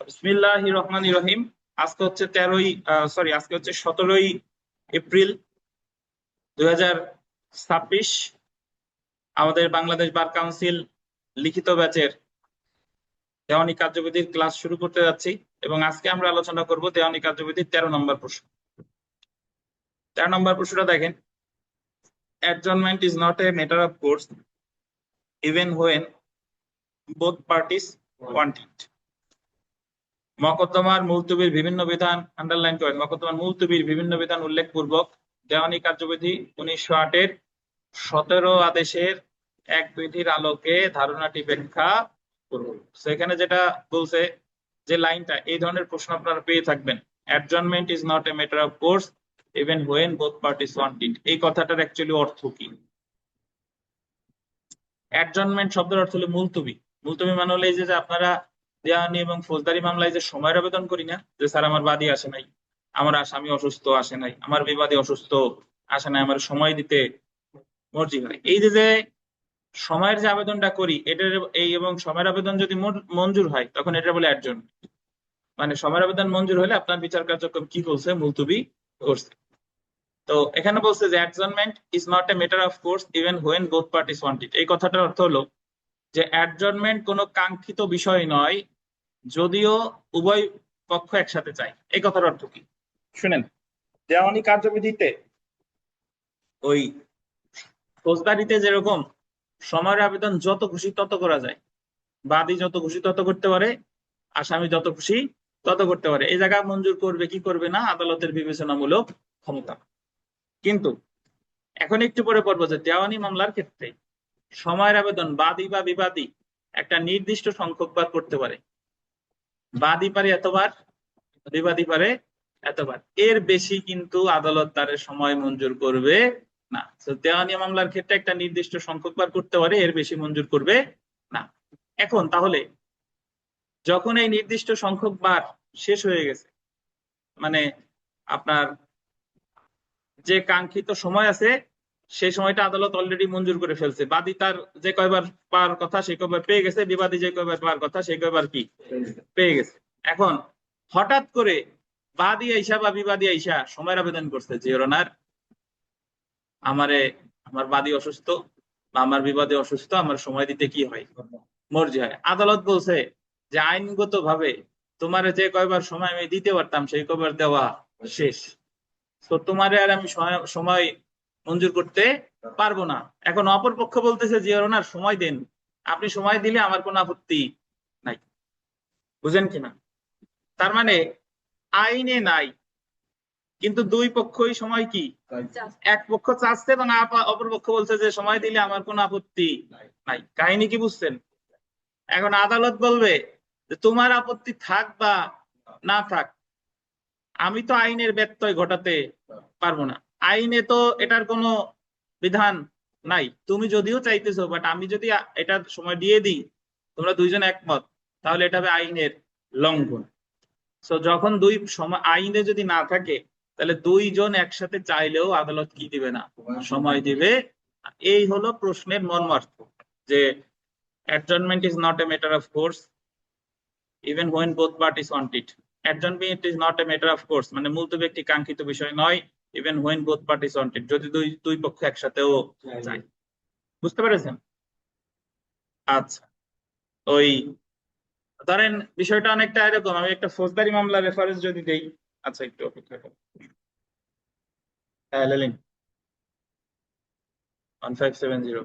বিসমিল্লাহির রহমানির রহিম। আজকে হচ্ছে 17 এপ্রিল 2026। আমাদের বাংলাদেশ বার কাউন্সিল লিখিত ব্যাচের দেওয়ানি কার্যবিধির ক্লাস শুরু করতে যাচ্ছি এবং আজকে আমরা আলোচনা করব দেওয়ানি কার্যবিধির 13 নম্বর প্রশ্ন। 13 নম্বর প্রশ্নটা দেখেন, adjournment is not a matter of course even when both parties want it. মকদ্দমার মুলতবির বিভিন্ন বিধান আন্ডারলাইন করেন। মকদ্দমার মুলতবির বিভিন্ন বিধান উল্লেখপূর্বক দেওয়ানি কার্যবিধি 1908-এর 17 আদেশের এক বিধির আলোকে ধারণাটি ব্যাখ্যা করব। সেখানে যেটা বলছে, যে লাইনটা, এই ধরনের প্রশ্ন আপনারা পেয়ে থাকবেন। Adjournment is not a matter of course even when both parties want it. এই কথাটার অ্যাকচুয়ালি অর্থ কি? অ্যাডজর্নমেন্ট শব্দের অর্থ হলো মুলতবি। মুলতবি মানে হলো এই যে আপনারা দেওয়ানি এবং ফৌজদারি মামলায় যে সময়ের আবেদন করি না, যে স্যার আমার বাদী আসে নাই, আমার আসামি অসুস্থ আসে নাই, আমার বিবাদী অসুস্থ আসে নাই, আমার সময় দিতে মর্জি হয়, এই যে যে সময়ের যে আবেদনটা করি এটার এই এবং সময়ের আবেদন যদি মঞ্জুর হয় তখন এটা বলে অ্যাডজর্ন। মানে সময়ের আবেদন মঞ্জুর হলে আপনার বিচার কার্যক্রম কি করছে, মুলতবি করছে। তো এখানে বলছে যে adjournment is not a matter of course even when both parties want it. এই কথাটার অর্থ হলো যে অ্যাডজর্নমেন্ট কোনো কাঙ্ক্ষিত বিষয় নয় যদিও উভয় পক্ষ একসাথে চায়। এই কথার অর্থ কি শুনেন। দেওয়ানি কার্যবিধিতে ওই ফৌজদারিতে যেরকম সময়ের আবেদন যত খুশি তত করা যায়, বাদী যত খুশি তত করতে পারে, আসামি যত খুশি তত করতে পারে, এই জায়গা মঞ্জুর করবে কি করবে না আদালতের বিবেচনামূলক ক্ষমতা। কিন্তু এখন একটু পরে পড়বো যে দেওয়ানি মামলার ক্ষেত্রে সময়ের আবেদন বাদী বা বিবাদী একটা নির্দিষ্ট সংখ্যক বার করতে পারে। বাদী পারে এতবার, বিবাদী পারে এতবার, এর বেশি কিন্তু আদালত তার সময় মঞ্জুর করবে না। তো দেওয়ানি মামলার ক্ষেত্রে একটা নির্দিষ্ট সংখ্যক বার করতে পারে, এর বেশি মঞ্জুর করবে না। এখন তাহলে যখন এই নির্দিষ্ট সংখ্যক বার শেষ হয়ে গেছে, মানে আপনার যে কাঙ্ক্ষিত সময় আছে সেই সময়টা আদালত অলরেডি মঞ্জুর করে ফেলছে, বাদী তার যে কয়বার পাওয়ার কথা সেই কয়বার পেয়ে গেছে, বিবাদী যে কয়বার পাওয়ার কথা সেই কয়বার কি পেয়ে গেছে। এখন হঠাৎ করে বাদী আইসা বা বিবাদী আইসা সময়ের আবেদন করছে যে ওনার আমারে, আমার বাদী অসুস্থ বা আমার বিবাদী অসুস্থ, আমার সময় দিতে কি হয়, মর্জি হয়। আদালত বলছে যে আইনগত ভাবে তোমার যে কয়বার সময় আমি দিতে পারতাম সেই কয়বার দেওয়া শেষ, তো তোমারে আর আমি সময় মঞ্জুর করতে পারবো না। এখন অপর পক্ষ বলতেছে যে ওনার সময় দেন, আপনি সময় দিলে আমার কোনো আপত্তি নাই। বুঝেন কিনা? তার মানে আইনে নাই, কিন্তু দুই পক্ষই সময় কি, এক পক্ষ চাচ্ছে এবং অপর পক্ষ বলছে যে সময় দিলে আমার কোনো আপত্তি নাই। কাহিনী কি বুঝছেন? এখন আদালত বলবে যে তোমার আপত্তি থাক বা না থাক, আমি তো আইনের ব্যত্যয় ঘটাতে পারবো না। আইনে তো এটার কোনো বিধান নাই, তুমি যদিও চাইতেছো, বাট আমি যদি এটা সময় দিয়ে দিই, তোমরা দুইজন একমত, তাহলে এটা হবে আইনের লঙ্ঘন। তো যখন দুই সময় আইনে যদি না থাকে, তাহলে দুইজন একসাথে চাইলেও আদালত কি দিবে না, সময় দিবে। এই হলো প্রশ্নের মর্মার্থ, যে adjournment is not a matter of course even when both parties want it. Adjournment is not a matter of course মানে মূলতবি একটি কাঙ্ক্ষিত বিষয় নয়, even when both parties want it, যদি দুই দুই পক্ষ একসাথেও চায়। বুঝতে পেরেছেন? আচ্ছা, ওই ধরেন বিষয়টা অনেকটা এরকম, আমি একটা ফৌজদারি মামলা রেফারেন্স যদি দেই। আচ্ছা, একটু অপেক্ষা করুন। হ্যাঁ, লেলিন 1570।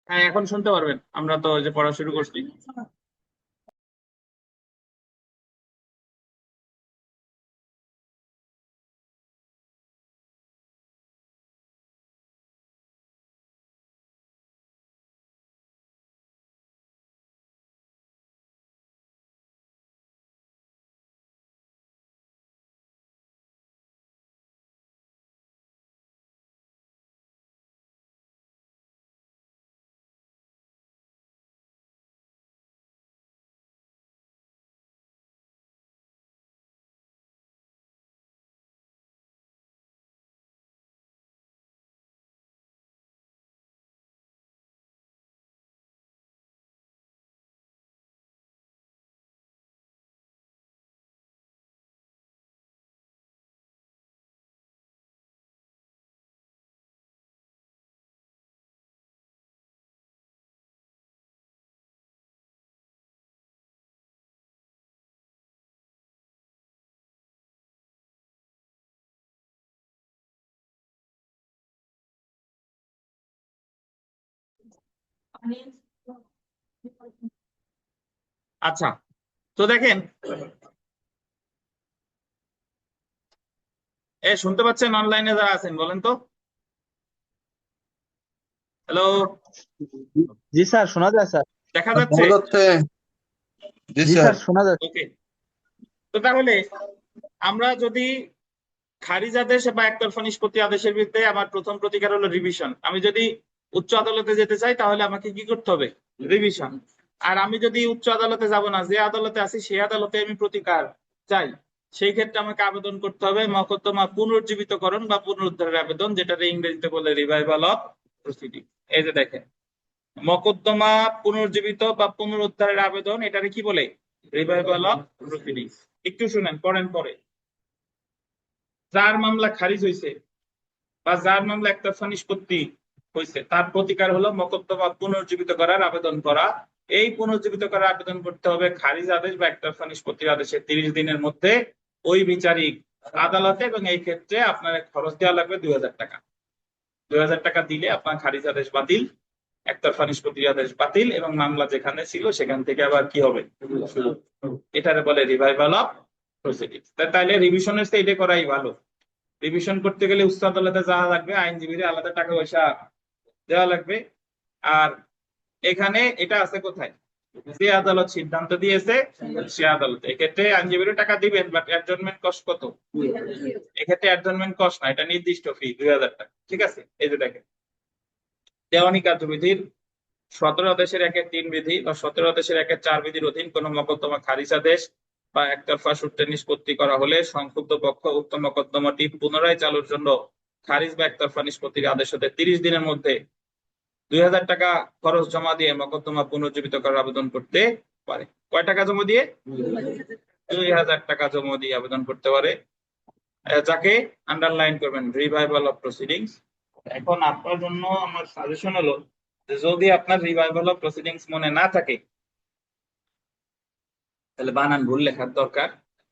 হ্যাঁ, এখন শুনতে পারবেন, আমরা তো ওই যে পড়া শুরু করছি। আচ্ছা, তো দেখেন, শুনতে পাচ্ছেন অনলাইনে যারা আছেন, বলেন তো। হ্যালো, জি স্যার, শোনা যায় স্যার। দেখা যাচ্ছে? শোনা যাচ্ছে। জি জি স্যার। স্যার, শোনা যাচ্ছে। ওকে, তো তাহলে আমরা যদি খারিজ আদেশ বা একতরফা নিষ্পত্তি আদেশের বিরুদ্ধে আমার প্রথম প্রতিকার হলো রিভিশন। আমি যদি উচ্চ আদালতে যেতে চাই তাহলে আমাকে কি করতে হবে? রিভিশন। আর আমি যদি উচ্চ আদালতে যাব না, যে আদালতে আছি সেই আদালতে আমি প্রতিকার চাই, সেই ক্ষেত্রে আমাকে আবেদন করতে হবে মকদ্দমা পুনর্জীবিতকরণ বা পুনরুদ্ধারের আবেদন, যেটা ইংরেজিতে বলে রিভাইভাল অফ প্রসিডিং। এই যে দেখেন, মকদ্দমা পুনর্জীবিত বা পুনরুদ্ধারের আবেদন, এটারে কি বলে? Revival of proceeding. একটু শুনেন, পড়েন পরে। যার মামলা খারিজ হয়েছে বা যার মামলা একতরফা নিষ্পত্তি হয়েছে, তার প্রতিকার হলো মকদ্দমা পুনর্জীবিত করার আবেদন করা। এই পুনর্জীবিত করার আবেদন করতে হবে খারিজ আদেশ বা একতরফা নিষ্পত্তির আদেশের 30 দিনের মধ্যে ওই বিচারিক আদালতে, এবং এই ক্ষেত্রে আপনার খরচ দেওয়া লাগবে 2000 টাকা। 2000 টাকা দিলে আপনার খারিজ আদেশ বাতিল, একতরফা নিষ্পত্তির আদেশ বাতিল, এবং মামলা যেখানে ছিল সেখান থেকে আবার কি হবে? শুরু। এটারে বলে রিভাইভাল অফ প্রসিডিংস। তাইলে রিভিশনের চেয়ে এটা করাই ভালো। রিভিশন করতে গেলে উচ্চ আদালতে যাওয়া লাগবে, আইনজীবীর আলাদা টাকা পয়সা দেওয়া লাগবে। আর এখানে এটা আছে কোথায়? যে আদালত সিদ্ধান্ত দিয়েছে সে আদালতে। এক্ষেত্রে আইনজীবীরও টাকা দিবেন, বাট অ্যাডজমেন্ট কস্ট কত? এক্ষেত্রে অ্যাডজমেন্ট কস্ট না, এটা নির্দিষ্ট ফি 2000 টাকা। ঠিক আছে, এই যে দেখেন, দেওয়ানি কার্যবিধির 17 আদেশের 1-3 বিধি বা 17 আদেশের 1-4 বিধির অধীন কোন মকদ্দমা খারিজ আদেশ বা একতরফা সূত্রে নিষ্পত্তি করা হলে সংক্ষুব্ধ পক্ষ উক্ত মকদ্দমাটি পুনরায় চালুর জন্য খারিজ বা একতরফা নিষ্পত্তির আদেশ হতে 30 দিনের মধ্যে 2000 টাকা খরচ জমা দিয়ে মকদ্দমা পুনর্জীবিত করার আবেদন করতে পারে। কয় টাকা জমা দিয়ে? 2000 টাকা জমা দিয়ে আবেদন করতে পারে, যাকে আন্ডারলাইন করবেন, রিভাইভাল অফ প্রসিডিংস। এখন আপনার জন্য আমার সাজেশন হলো যে যদি আপনার রিভাইভাল অফ প্রসিডিংস মনে না থাকে তাহলে বানান ভুল লেখার দরকার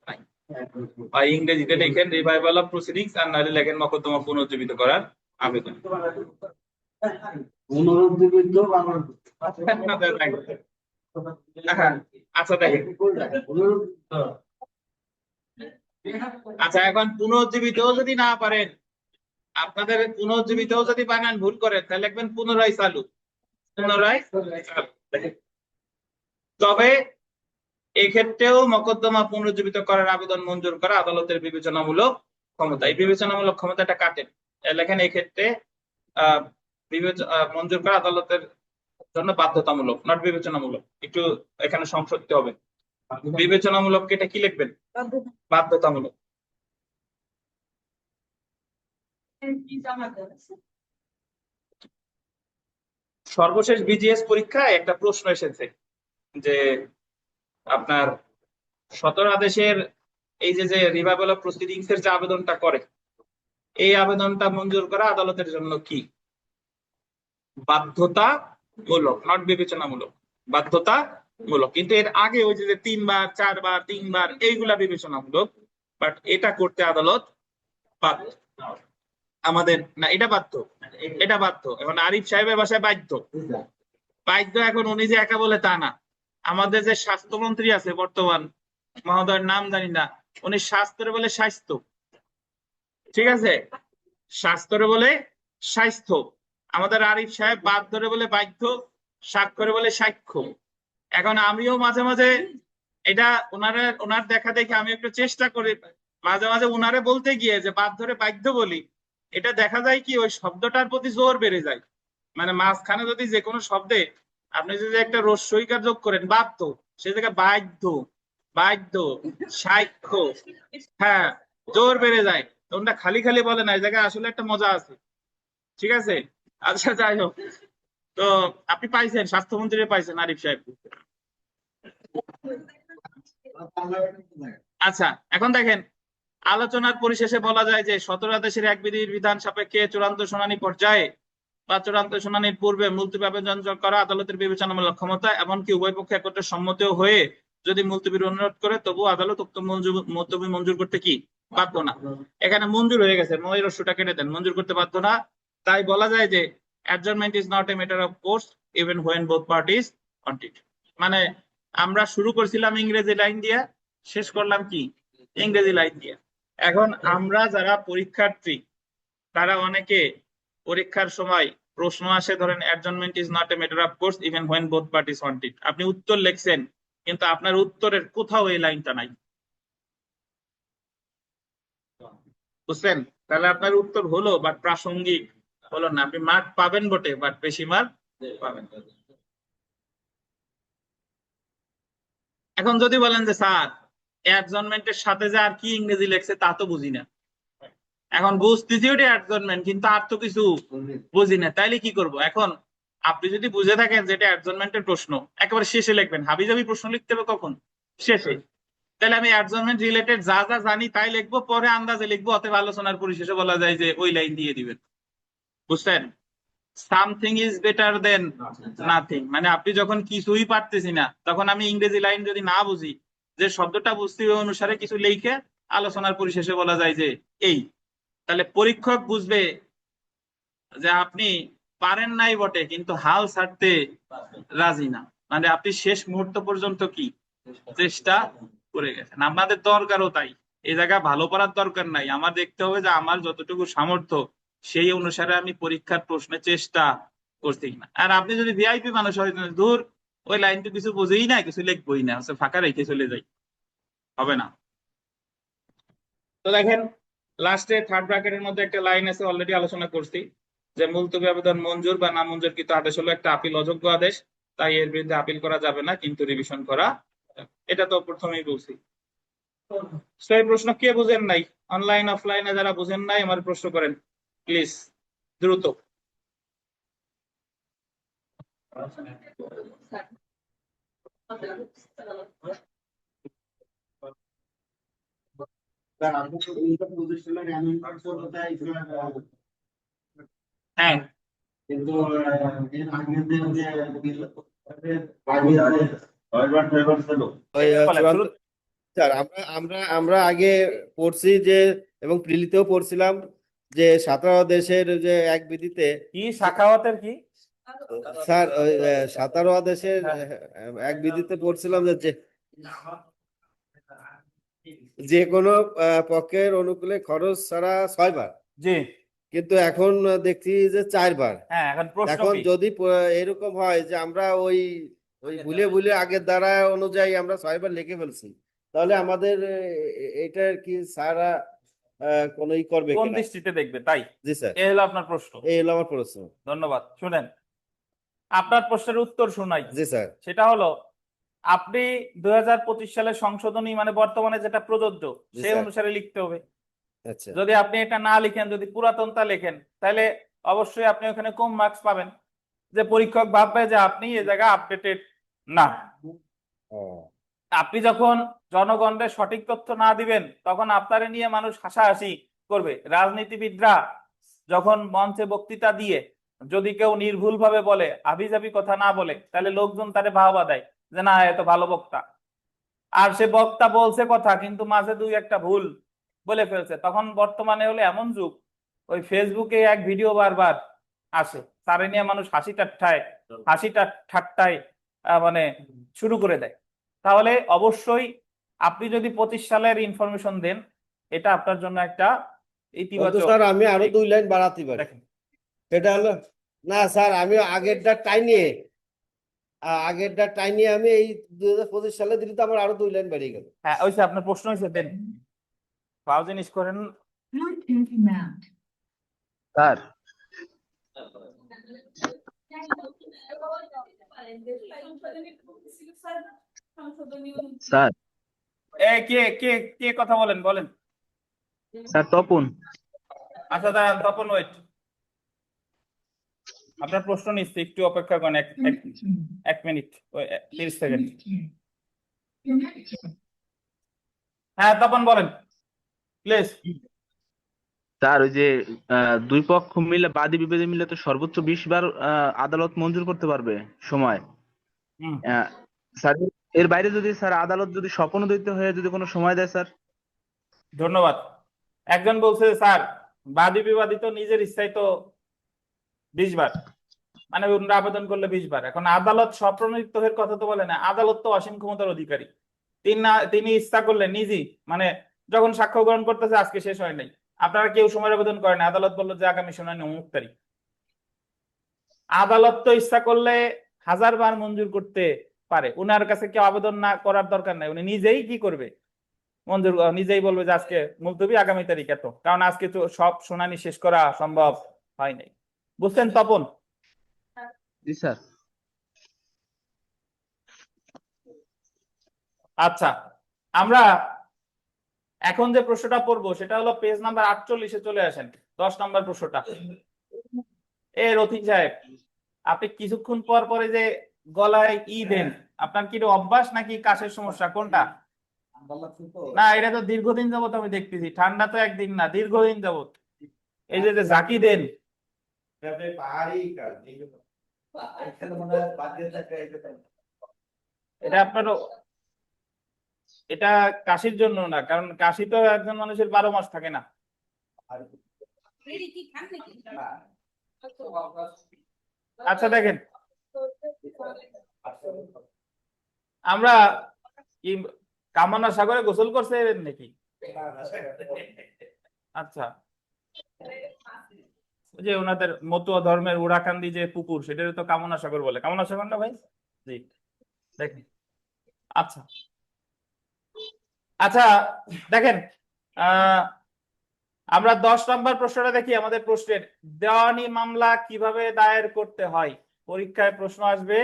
নাই। বা ইংরেজিতে লেখেন রিভাইভাল অফ প্রসিডিংস, আর নাহলে লেখেন মকদ্দমা পুনর্জীবিত করার আবেদন। আচ্ছা দেখেন, আচ্ছা এখন পুনর্জীবিত যদি না পারেন, আপনাদের পুনর্জীবিত যদি বানান ভুল করেন, তাহলে লিখবেন পুনরায় চালু। পুনরায় চালু। তবে এক্ষেত্রেও মকদ্দমা পুনর্জীবিত করার আবেদন মঞ্জুর করা আদালতের বিবেচনামূলক ক্ষমতা। এই বিবেচনামূলক ক্ষমতাটা কাটেন, লেখেন এক্ষেত্রে মঞ্জুর করা আদালতের জন্য বাধ্যতামূলক, নট বিবেচনামূলক। একটু এখানে সংশোধিত হবে, বিবেচনামূলক এটা কি লিখবেন? বাধ্যতামূলক। সর্বশেষ বিজিএস পরীক্ষায় একটা প্রশ্ন এসেছে যে আপনার 17 আদেশের এই যে রিভাইভাল অফ প্রসিডিংস এর যে আবেদনটা করে, এই আবেদনটা মঞ্জুর করা আদালতের জন্য কি? বাধ্যতামূলক, নট বিবেচনামূলক, বাধ্যতামূলক। কিন্তু এর আগে ওই যে 3 বার 4 বার 3 বার এইগুলা বিবেচনামূলক, বাট এটা করতে আদালত বাধ্য। আমাদের না, এটা বাধ্য, এটা বাধ্য। এখন আরিফ সাহেবের বাসায় বাধ্য, বাধ্য। এখন উনি যে একা বলে তা না, আমাদের যে স্বাস্থ্যমন্ত্রী আছে বর্তমান, মহোদয়ের নাম জানি না, উনি স্বাস্থ্যের বলে স্বাস্থ্য, ঠিক আছে, স্বাস্থ্যের বলে স্বাস্থ্য। আমাদের আরিফ সাহেব বাধ্যরে বলে বাধ্য, স্বাক্ষরে বলে সাক্ষ্য। এখন আমিও মাঝে মাঝে এটা ওনার দেখা দেখে আমি একটু চেষ্টা করি মাঝে মাঝে উনারে বলতে গিয়ে যে বাধ্যরে বাধ্য বলি, এটা দেখা যায় কি ওই শব্দটার প্রতি জোর বেড়ে যায়। মানে মাঝখানে যদি যে কোনো শব্দে আপনি যদি একটা রস্যইকার যোগ করেন বাধ্য, সে জায়গায় বাধ্য, বাধ্য, সাক্ষ্য, হ্যাঁ, জোর বেড়ে যায়। তোমরা খালি খালি বলে না, এই জায়গায় আসলে একটা মজা আছে, ঠিক আছে। আচ্ছা, যাই হোক, তো আপনি পাইছেন, স্বাস্থ্যমন্ত্রী পাইছেন আরিফ সাহেব। আচ্ছা, এখন দেখেন, আলোচনার পরিশেষে বলা যায় যে 17 দেশের এক বিধির বিধান সাপেক্ষে চূড়ান্ত শুনানি পর্যায়ে বা চূড়ান্ত শুনানির পূর্বে মুলতবি আবেদন করা আদালতের বিবেচনামূলক ক্ষমতা, এমনকি উভয় পক্ষে একত্রে সম্মতিও হয়ে যদি মুলতবির অনুরোধ করে তবু আদালত উক্ত মুলতবি মঞ্জুর করতে কি বাধ্য না। এখানে মঞ্জুর হয়ে গেছে, ময়ের রস্যটা কেটে দেন, মঞ্জুর করতে বাধ্য না। তাই বলা যায় যে adjournment is not a matter of course even when both parties want ইট। মানে আমরা শুরু করছিলাম ইংরেজি লাইন দিয়ে, শেষ করলাম কি ইংরেজি লাইন দিয়ে। এখন আমরা যারা পরীক্ষার্থী তারা অনেকে পরীক্ষার সময় প্রশ্ন আসে, ধরেন adjournment is not a matter of course even when both parties want ইট, আপনি উত্তর লিখছেন কিন্তু আপনার উত্তরের কোথাও এই লাইনটা নাই, বুঝছেন? তাহলে আপনার উত্তর হলো বাট প্রাসঙ্গিক হলো না। আপনি মার্ক পাবেন বটে বাট বেশি মার্ক পাবেন। এখন যদি বলেন যে স্যার অ্যাডজার্নমেন্টের সাথে যে আর কি ইংরেজি লেখছে তা তো বুঝি না, এখন বুঝতেছি ওটা অ্যাডজার্নমেন্ট কিন্তু আর তো কিছু বুঝি না, তাইলে কি করব? এখন আপনি যদি বুঝে থাকেন যে এটা অ্যাডজার্নমেন্টের প্রশ্ন, একেবারে শেষে লিখবেন। হাবিজাবি প্রশ্ন লিখতে হবে কখন? শেষে। তাহলে আমি অ্যাডজার্নমেন্ট রিলেটেড যা যা জানি তাই লিখবো, পরে আন্দাজে লিখবো, অতএব আলোচনার পরিশেষে বলা যায় যে ওই লাইন দিয়ে দিবেন, বুঝছেন? Something is better then nothing. মানে আপনি যখন কিছুই পারতেছি না তখন আমি ইংরেজি লাইন যদি না বুঝি, যে শব্দটা বুঝতে ওই অনুসারে কিছু লিখে আলোচনার পরিশেষে বলা যায় যে এই। তাহলে পরীক্ষক বুঝবে যে আপনি পারেন নাই বটে কিন্তু হাল ছাড়তে রাজি না, মানে আপনি শেষ মুহূর্ত পর্যন্ত কি চেষ্টা করে গেছেন। আপনাদের দরকারও তাই, এই জায়গায় ভালো করার দরকার নাই, আমার দেখতে হবে যে আমার যতটুকু সামর্থ্য সেই অনুসারে আমি পরীক্ষার প্রশ্নে চেষ্টা করছি কিনা। আর আপনি যদি ভিআইপি মানুষ হয়, দূর ওই লাইন তো কিছু বুঝেই না, কিছু লিখবই না, ফাঁকা রেখে চলে যাই, হবে না। তো দেখেন, লাস্টে থার্ড ব্র্যাকেটের মধ্যে একটা লাইন আছে, অলরেডি আলোচনা করছি, যে মুলতবি আবেদন মঞ্জুর বা নামঞ্জুরকৃত আদেশ হলো একটা আপিল অযোগ্য আদেশ, তাই এর বিরুদ্ধে আপিল করা যাবে না কিন্তু রিভিশন করা যাবে। এটা তো প্রথমেই বলছি। তো এই প্রশ্ন কে বুঝেন নাই, অনলাইন অফলাইনে যারা বুঝেন নাই আমার প্রশ্ন করেন প্লিজ, দ্রুত। হ্যাঁ, ওই বলেন চূড়ান্ত শুরু। স্যার, আমরা আমরা আমরা আগে পড়ছি যে, এবং প্রিলিতেও পড়ছিলাম যে 17 দেশের যে এক বিধিতে, কি সাখাওয়াতের কি? স্যার ওই 17 দেশের এক বিধিতে পড়ছিলাম যে যে কোনো পক্ষের অনুকূলে খরচ ছাড়া 6 বার, জি, কিন্তু এখন দেখছি যে 4 বার। হ্যাঁ, এখন প্রশ্ন এখন কি? যদি এরকম হয় যে আমরা ওই ওই ভুলে ভুলে আগের দ্বারা অনুযায়ী আমরা 6 বার লিখে ফেলছি, তাহলে আমাদের এটা কি সারা কোনো ই করবে কোন কিনা? দৃষ্টিতে দেখবে তাই? জি স্যার, এই হলো আপনার প্রশ্ন। এই হলো আমার প্রশ্ন। ধন্যবাদ। শুনেন, আপনার প্রশ্নের উত্তর শোনাই। জি স্যার। সেটা হলো, আপনি 2025 সালের সংশোধনী মানে বর্তমানে যেটা প্রযোজ্য জি সেই স্যার। অনুসারে লিখতে হবে। আচ্ছা। যদি আপনি এটা না লিখেন, যদি পুরাতনটা লেখেন, তাহলে অবশ্যই আপনি ওখানে কম মার্কস পাবেন, যে পরীক্ষক ভাববে যে আপনি এই জায়গা আপডেটেড না। ও, আপনি যখন জনগণকে সঠিক তথ্য না দিবেন তখন আপনারে নিয়ে মানুষ হাসাহাসি করবে। রাজনীতিবিদরা যখন মঞ্চে বক্তৃতা দিয়ে যদি কেউ নির্ভুল ভাবে বলে, আভিজাবি কথা না বলে, তাহলে লোকজন তারে বাহবা দেয় যে না এত ভালো বক্তা। আর সে বক্তা বলছে কথা কিন্তু মাঝে দুই একটা ভুল বলে ফেলছে, তখন বর্তমানে হলে এমন যুগ, ওই ফেসবুকে এক ভিডিও বারবার আসে, তারে নিয়ে মানুষ হাসি ঠাট্টায় মানে শুরু করে দেয়। তাহলে অবশ্যই আপনি যদি 25 সালের ইনফরমেশন দেন, এটা আপনার জন্য একটা কিন্তু ইতিবাচক। স্যার আমি আরো 2 লাইন বাড়াতে পারি। দেখেন, সেটা হলো, না স্যার আমি আগেরটা টাইনিয়ে আমি এই 2025 সালে দিলে তো আমার আরো 2 লাইন বেরিয়ে গেল। হ্যাঁ ওইসে আপনার প্রশ্ন হয়েছে, দেন পাও জিনিস করেন। Bluetooth mount. স্যার স্যার কে কে কে কথা বলেন, বলেন। স্যার তপন। আচ্ছা দাঁড়ান, তপন ওয়েট, আপনার প্রশ্ন নিচ্ছি, একটু অপেক্ষা করেন, এক মিনিট, 30 সেকেন্ড। হ্যাঁ তপন বলেন প্লিজ। স্যার ওই যে দুই পক্ষ মিলে বাদী বিবাদী মিলে তো সর্বোচ্চ 20 বার আদালত মঞ্জুর করতে পারবে সময়। স্যার এর বাইরে যদি স্যার আদালত যদি স্বপ্নদৈত হয়ে যদি কোনো সময় দেয় স্যার। ধন্যবাদ। একজন বলছে যে, স্যার বাদী বিবাদী তো নিজের ইচ্ছায় তো 20 বার, মানে ওনারা আবেদন করলে 20 বার। এখন আদালত স্বপ্রণোদিত হয়ে কথা তো বলে না, আদালত তো অসীম ক্ষমতার অধিকারী। তিনি ইচ্ছা করলেন নিজেই, মানে যখন সাক্ষ্য গ্রহণ করতেছে আজকে শেষ হয় নাই, আপনারা কেউ সময় আবেদন করেন, আদালত বললো যে আগামী শুনানি অমুক তারিখ। আদালত তো ইচ্ছা করলে 1000 বার মঞ্জুর করতে পারে, উনার কাছে কেউ আবেদন না করার দরকার নাই, উনি নিজেই কি করবে, মঞ্জুর নিজেই বলবে যে আজকে মুলতবি, আগামী তারিখ এত, কারণ আজকে তো সব শুনানি শেষ করা সম্ভব হয় নাই। বুঝছেন তপন? জি স্যার। আচ্ছা, আমরা এখন যে প্রশ্নটা পড়বো সেটা হলো পেজ নাম্বার 48-এ চলে আসেন, 10 নম্বর প্রশ্নটা। রথিক সাহেব, আপনি কিছুক্ষণ পর পরে যে গলায় দেন, আপনার কি অভ্যাস নাকি কাশের সমস্যা, কোনটা? না এটা তো দীর্ঘদিন যাবত আমি দেখতেছি, ঠান্ডা তো একদিন না, দীর্ঘদিন যাবত এই যে ঝাঁকি দেন। এটা আপনার, এটা কাশির জন্য না, কারণ কাশি তো একজন মানুষের 12 মাস থাকে না। আচ্ছা দেখেন, আমরা কি কামনা সাগরে গোসল করছে নাকি? আচ্ছা, যে ওনাদের মতুয়া ধর্মের উড়াকান্দি যে পুকুর, সেটার তো কামনা সাগর বলে, কামনা সাগর না ভাই? জি দেখেন। আচ্ছা আচ্ছা দেখেন, আমরা 10 নম্বর প্রশ্নটা দেখি আমাদের প্রশ্নের, দেওয়ানি মামলা কিভাবে দায়ের করতে হয়। পরীক্ষায় প্রশ্ন আসবে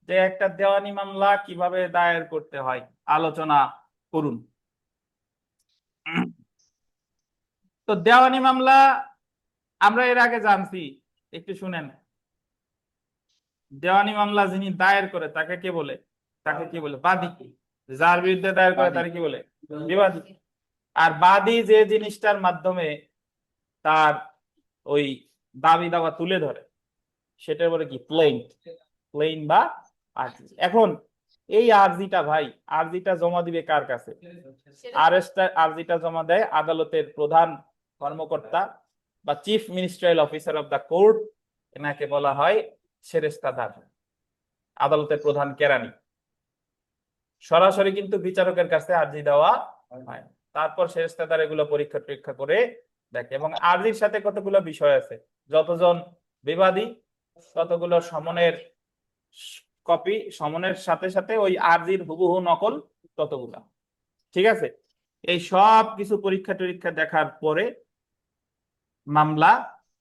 যে একটা দেওয়ানি মামলা কিভাবে দায়ের করতে হয়, আলোচনা করুন। তো দেওয়ানি মামলা আমরা এর আগে জানছি, একটু শুনেন। দেওয়ানি মামলা যিনি দায়ের করে তাকে কে বলে? তাকে কি বলে? বাদী। যার বিরুদ্ধে দায়ের করে তাকে কি বলে? বিবাদী। আর বাদী যে জিনিসটার মাধ্যমে তার ওই দাবি দাওয়া তুলে ধরে সেটার বলে কি? প্লেইন বা আর্জি। এখন এই আর্জিটা ভাই, আর্জিটা জমা দিবে কার কাছে? আর্জিটা জমা দেয় আদালতের প্রধান কর্মকর্তা বা chief ministerial officer of the court, এনাকে বলা হয় সেরেস্তাদার, আদালতের প্রধান কেরানি। সরাসরি কিন্তু বিচারকের কাছে আর্জি দেওয়া হয়, তারপর সেরেস্তাদার এগুলো পরীক্ষা টরীক্ষা করে দেখে। এবং আর্জির সাথে কতগুলো বিষয় আছে, যতজন বিবাদী ততগুলো সমনের কপি, সমনের সাথে সাথে ওই আর্জির হুবহু নকল ততগুলা, ঠিক আছে? এই সব কিছু পরীক্ষা টরীক্ষা দেখার পরে মামলা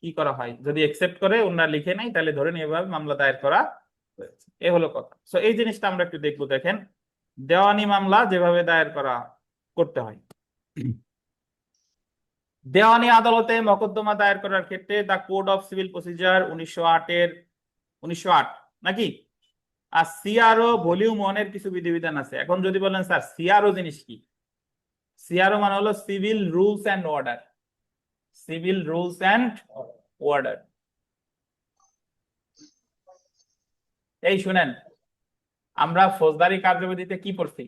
কি করা হয়, যদি একসেপ্ট করে ওনারা লিখে নেয় তাহলে ধরে নিয়ে এভাবে মামলা দায়ের করা হয়েছে। এ হলো কথা। সো এই জিনিসটা আমরা একটু দেখবো। দেখেন দেওয়ানি মামলা যেভাবে দায়ের করা করতে হয়। দেওয়ানি আদালতে মকদ্দমা দায়ের করার ক্ষেত্রে দা কোড অফ সিভিল প্রসিজার 1908 নাকি, আর সিআরও ভলিউম 1 এর কিছু বিধিবিধান আছে। এখন যদি বলেন স্যার সিআরও জিনিস কি, সিআরও মানে হলো civil rules and order. Civil rules and order এই শুনেন, আমরা ফৌজদারি কার্যবিধিতে কি পড়ছি?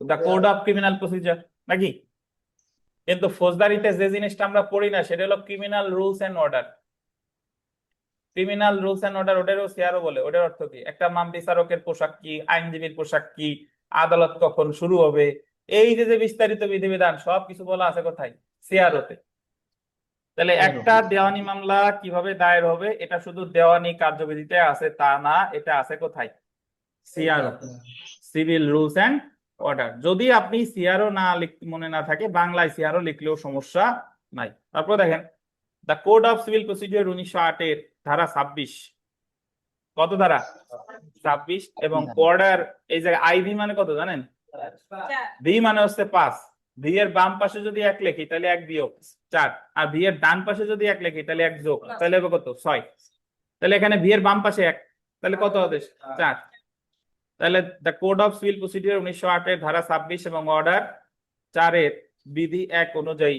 The code of criminal procedure, নাকি? কিন্তু ফৌজদারিতে যে জিনিসটা আমরা পড়ি না সেটা হলো criminal rules and order. Criminal rules and order, ওটারও সিআরও বলে। ওটার অর্থ কি? একটা বিচারকের পোশাক কি, আইনজীবীর পোশাক কি, আদালত কখন শুরু হবে, এই যে যে বিস্তারিত বিধিবিধান সবকিছু বলা আছে কোথায়? সিআরওতে। তাহলে একটা দেওয়ানি মামলা কিভাবে দায়ের হবে এটা শুধু দেওয়ানি কার্যবিধিতে আছে তা না, এটা আছে কোথায়? CRO, civil rules and order. যদি আপনি সিআরও না মনে না থাকে, বাংলায় সিআরও লিখলেও সমস্যা নাই। তারপর দেখেন, the code of civil procedure 1908 এর ধারা 26, কত ধারা? 26। এবং অর্ডার, এই জায়গায় আইভি মানে কত জানেন? ভি মানে হচ্ছে 5। ভি এর বাম পাশে যদি 1 লিখি তাহলে 1 বিয়োগ 4, আর ভি এর ডান পাশে যদি 1 লিখি তাহলে 1 যোগ, তাহলে হবে কত? 6। তাহলে এখানে ভি এর বাম পাশে 1, তাহলে কত হবে? 4। তাহলে the code of civil procedure 1908 এর ধারা 26 এবং অর্ডার 4 এর বিধি 1 অনুযায়ী,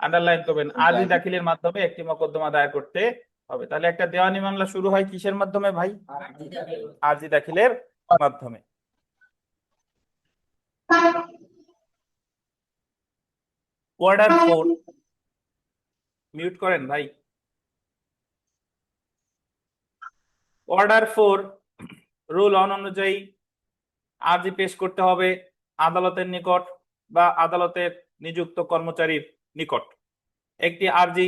আন্ডারলাইন করবেন, আরজি দাখিলের মাধ্যমে একটি মোকদ্দমা দায়ের করতে হবে। তাহলে একটা দেওয়ানি মামলা শুরু হয় কিসের মাধ্যমে ভাই? আরজি দাখিলের মাধ্যমে। অর্ডার 4, মিউট করেন ভাই। অর্ডার 4 রুল অন অনুযায়ী আরজি পেশ করতে হবে আদালতের নিকট বা আদালতের নিযুক্ত কর্মচারীর নিকট। একটি আরজি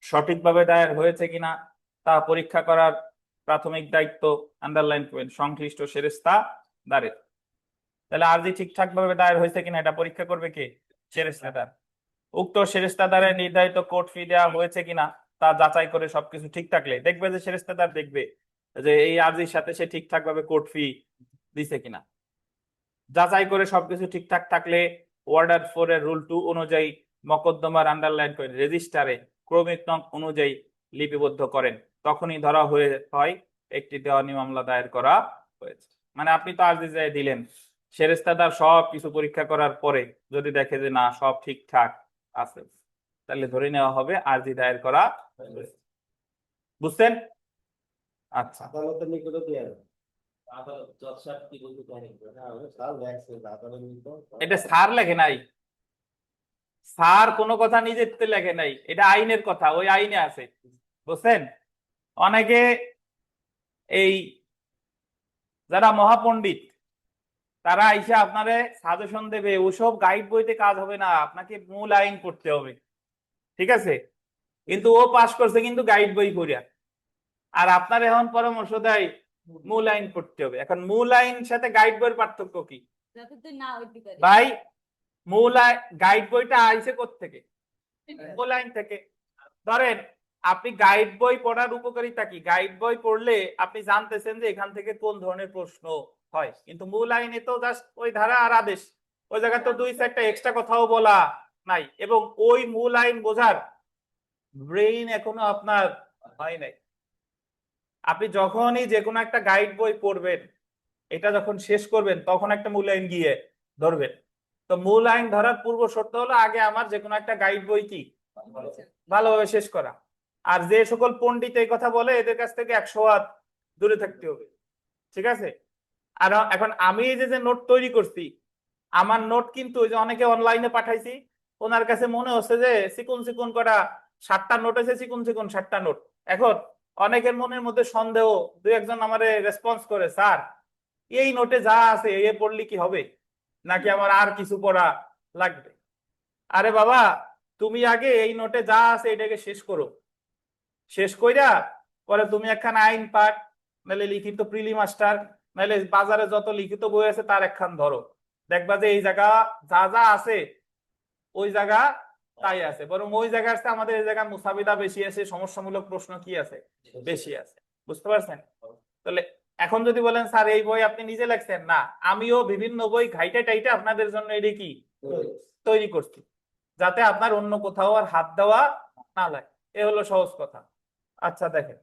সঠিকভাবে দায়ের হয়েছে কিনা তা পরীক্ষা করার প্রাথমিক দায়িত্ব, আন্ডারলাইন করবেন, সংশ্লিষ্ট সেরেস্তাদারের। তাহলে আরজি ঠিকঠাক ভাবে দায়ের হয়েছে কিনা এটা পরীক্ষা করবে কে? সেরেস্তাদার। উক্ত সেরেস্তাদারের নির্ধারিত কোর্ট ফি দেওয়া হয়েছে কিনা তা যাচাই করে সবকিছু ঠিক থাকলে দেখবে যে সেরেস্তাদার দেখবে যে এই আরজির সাথে সে ঠিকঠাক ভাবে কোর্ট ফি দিছে কিনা। যাচাই করে সবকিছু ঠিকঠাক থাকলে অর্ডার 4 এর রুল 2 অনুযায়ী মকদ্দমার আন্ডারলাইন করে রেজিস্টারে ক্রমিক নং অনুযায়ী লিপিবদ্ধ করেন। তখনই ধরা হয় একটি দেওয়ানি মামলা দায়ের করা হয়েছে। মানে আপনি তো আরজি দিলেন, সেরেস্তাদার সব কিছু পরীক্ষা করার পরে যদি দেখে যে না সব ঠিকঠাক আছে, তাহলে ধরে নেওয়া হবে আরজি দায়ের করা হয়েছে। বুঝছেন? আচ্ছা, আদালতের নিকটও দিয়ে দেবে। এটা স্যার লেখে নাই, স্যার কোনো কথা নিজের লেখে নাই, এটা আইনের কথা, ওই আইনে আছে। বুঝছেন? অনেকে এই যারা মহাপণ্ডিত তারা আইসা আপনারে সাজেশন দেবে, ওসব গাইড বইতে কাজ হবে না, আপনাকে মূল আইন পড়তে হবে। ঠিক আছে? কিন্তু ও পাস করছে কিন্তু গাইড বই পড়িয়া, আর আপনার এখন পরামর্শ দেয় মূল আইন পড়তে হবে। এখন মূল আইন সাথে গাইড বইয়ের পার্থক্য কি ভাই? মূল গাইড বইটা আইছে কোত্থেকে? মূল আইন থেকে। ধরেন আপনি গাইড বই পড়ার উপকারিতা কি? গাইড বই পড়লে আপনি জানতেছেন যে এখান থেকে কোন ধরনের প্রশ্ন হয়, কিন্তু মূল আইনে তো জাস্ট ওই ধারা আর আদেশ, ওই জায়গায় তো 2-4টা এক্সট্রা কথাও বলা নাই, এবং ওই মূল আইন বোঝার ব্রেইন এখনো আপনার হয় নাই। আপনি যখনই যে কোনো একটা গাইড বই পড়বেন, এটা যখন শেষ করবেন তখন একটা মূল আইন গিয়ে ধরবেন। তো মূল আইন ধরার পূর্ব শর্ত হলো আগে আমার যে কোনো একটা গাইড বই কি ভালোভাবে শেষ করা। আর যে সকল পণ্ডিত এই কথা বলে এদের কাছ থেকে 100 হাত দূরে থাকতে হবে। ঠিক আছে? আর এখন আমি যে নোট তৈরি করছি, আমার নোট কিন্তু ওই যে অনেকে অনলাইনে পাঠাইছি, ওনার কাছে মনে হচ্ছে যে চিকুন চিকুন করা 7টা নোট আছে, চিকুন চিকুন 7টা নোট। এখন অনেকের মনের মধ্যে সন্দেহ, 2-1 আমারে রেসপন্স করে, স্যার এই নোটে যা আছে এ পড়লে কি হবে, নাকি আমার আর কিছু পড়া লাগবে? আরে বাবা, তুমি আগে এই নোটে যা আছে এটাকে শেষ করো, শেষ কইরা পরে তুমি একখান আইন পাঠ, নাহলে লিখিত প্রিলি মাস্টার, নাহলে বাজারে যত লিখিত বই আছে তার একখান ধরো, দেখবা যে এই জায়গা যা যা আছে ওই জায়গা তাই আছে, বরং ওই জায়গা আছে আমাদের এই জায়গা মুসাবিদা বেশি আছে, সমস্যামূলক প্রশ্ন কি আছে বেশি আছে। বুঝতে পারছেন? তাহলে এখন যদি বলেন স্যার এই বই আপনি নিজে লেখছেন, না, আমিও বিভিন্ন বই ঘাইটে টাইটে আপনাদের জন্য এটি কি তৈরি করছি, যাতে আপনার অন্য কোথাও আর হাত দেওয়া না লাগে। এ হলো সহজ কথা। আচ্ছা দেখেন,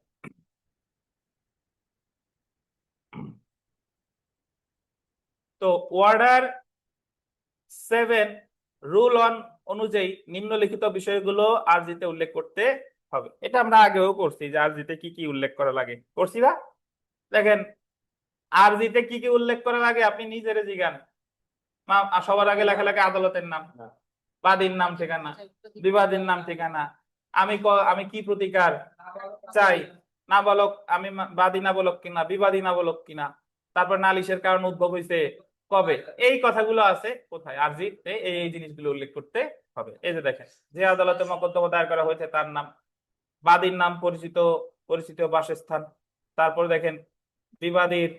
তো অর্ডার 7 রুল অন অনুযায়ী নিম্নলিখিত বিষয়গুলো আরজিতে উল্লেখ করতে হবে। এটা আমরা আগেও করছি যে আরজিতে কি কি উল্লেখ করা লাগে, করছি না? দেখেন আরজিতে কি কি উল্লেখ করার আগে আপনি নিজেরে জিজ্ঞান। সবার আগে লেখা লেখা আদালতের নাম, বাদীর নাম ঠিকানা, বিবাদীর নাম ঠিকানা, আমি কি প্রতিকার চাই, নাবালক আমি বাদী নাবালক কিনা, বিবাদী নাবালক কিনা, তারপর নালিশের কারণ উদ্ভব হয়েছে কবে, এই কথাগুলো আছে কোথায় আরজিতে, এই জিনিসগুলো উল্লেখ করতে হবে। এই যে দেখেন, যে আদালতে মোকদ্দমা দায়ের করা হয়েছে তার নাম, বাদীর নাম, পরিচিত বাসস্থান, তারপর দেখেন বিবাদীর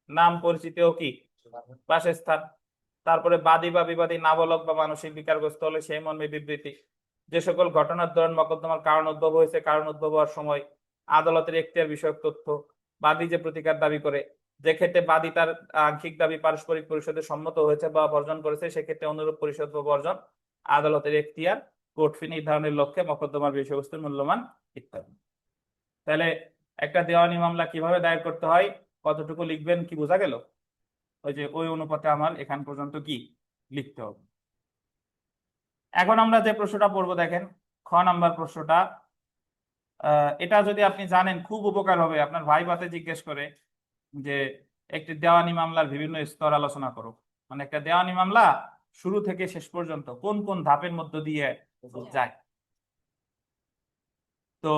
নাম, পরিচিত কি বাসস্থান, তারপরে বাদী বা বিবাদী নাবালক বা মানসিক বিকারগ্রস্ত হলে সেই মর্মে বিবৃতি, যে সকল ঘটনার ধরন, মোকদ্দমার কারণ উদ্ভব হয়েছে, কারণ উদ্ভব হওয়ার সময়, আদালতের এখতিয়ার বিষয়ক তথ্য, বাদী যে প্রতিকার দাবি করে, যে ক্ষেত্রে বাদী তার আংশিক দাবি পারস্পরিক পরিষদে সম্মত হয়েছে বা বর্জন করেছে, সেক্ষেত্রে অনুরূপ পরিষদ বা বর্জন, আদালতের এখতিয়ার, কোর্ট ফি নির্ধারণের লক্ষ্যে মোকদ্দমার বিষয়বস্তুর মূল্যমান ইত্যাদি। তাহলে একটা দেওয়ানি মামলা কিভাবে দায়ের করতে হয়, কতটুকু লিখবেন, কি বোঝা গেল? ওই যে ওই অনুপাতে আমার এখান পর্যন্ত কি লিখতে হবে। এখন আমরা যে প্রশ্নটা পড়বো দেখেন, খ নাম্বার প্রশ্নটা, এটা যদি আপনি জানেন খুব উপকার হবে। আপনার ভাইভাতে জিজ্ঞেস করে যে একটি দেওয়ানি মামলার বিভিন্ন স্তর আলোচনা করো, মানে একটা দেওয়ানি মামলা শুরু থেকে শেষ পর্যন্ত কোন কোন ধাপের মধ্য দিয়ে যায়। তো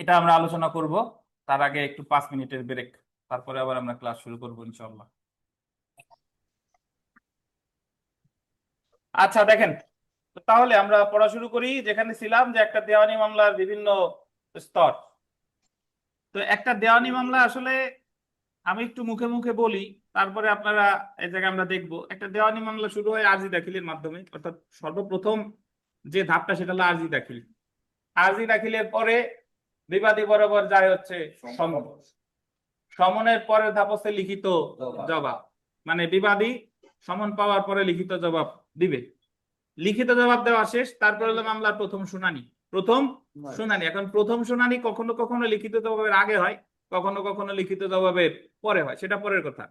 এটা আমরা আলোচনা করব, তার আগে একটু 5 মিনিটের ব্রেক, তারপরে আবার আমরা ক্লাস শুরু করবো ইনশাআল্লাহ। আচ্ছা দেখেন, তো তাহলে আমরা পড়া শুরু করি। যেখানে ছিলাম যে একটা দেওয়ানি মামলার বিভিন্ন স্তর। তো একটা দেওয়ানি মামলা আসলে আমি একটু মুখে মুখে বলি, তারপরে আপনারা এই জায়গায় আমরা দেখব। একটা দেওয়ানি মামলা শুরু হয় আরজি দাখিলের মাধ্যমে, অর্থাৎ সর্বপ্রথম যে ধাপটা সেটা হলো আরজি দাখিল। আরজি দাখিলের পরে বিবাদী বরাবর যায় হচ্ছে সমন। সমনের পরের ধাপ হচ্ছে লিখিত জবাব, মানে বিবাদী সমন পাওয়ার পরে লিখিত জবাব দিবে। লিখিত জবাব দেওয়া শেষ, তারপরে হলো মামলার প্রথম শুনানি। এখন প্রথম শুনানি কখনো কখনো লিখিত জবাবের আগে হয়, কখনো কখনো লিখিত জবাবের পরে হয়, সেটা পরের কথা।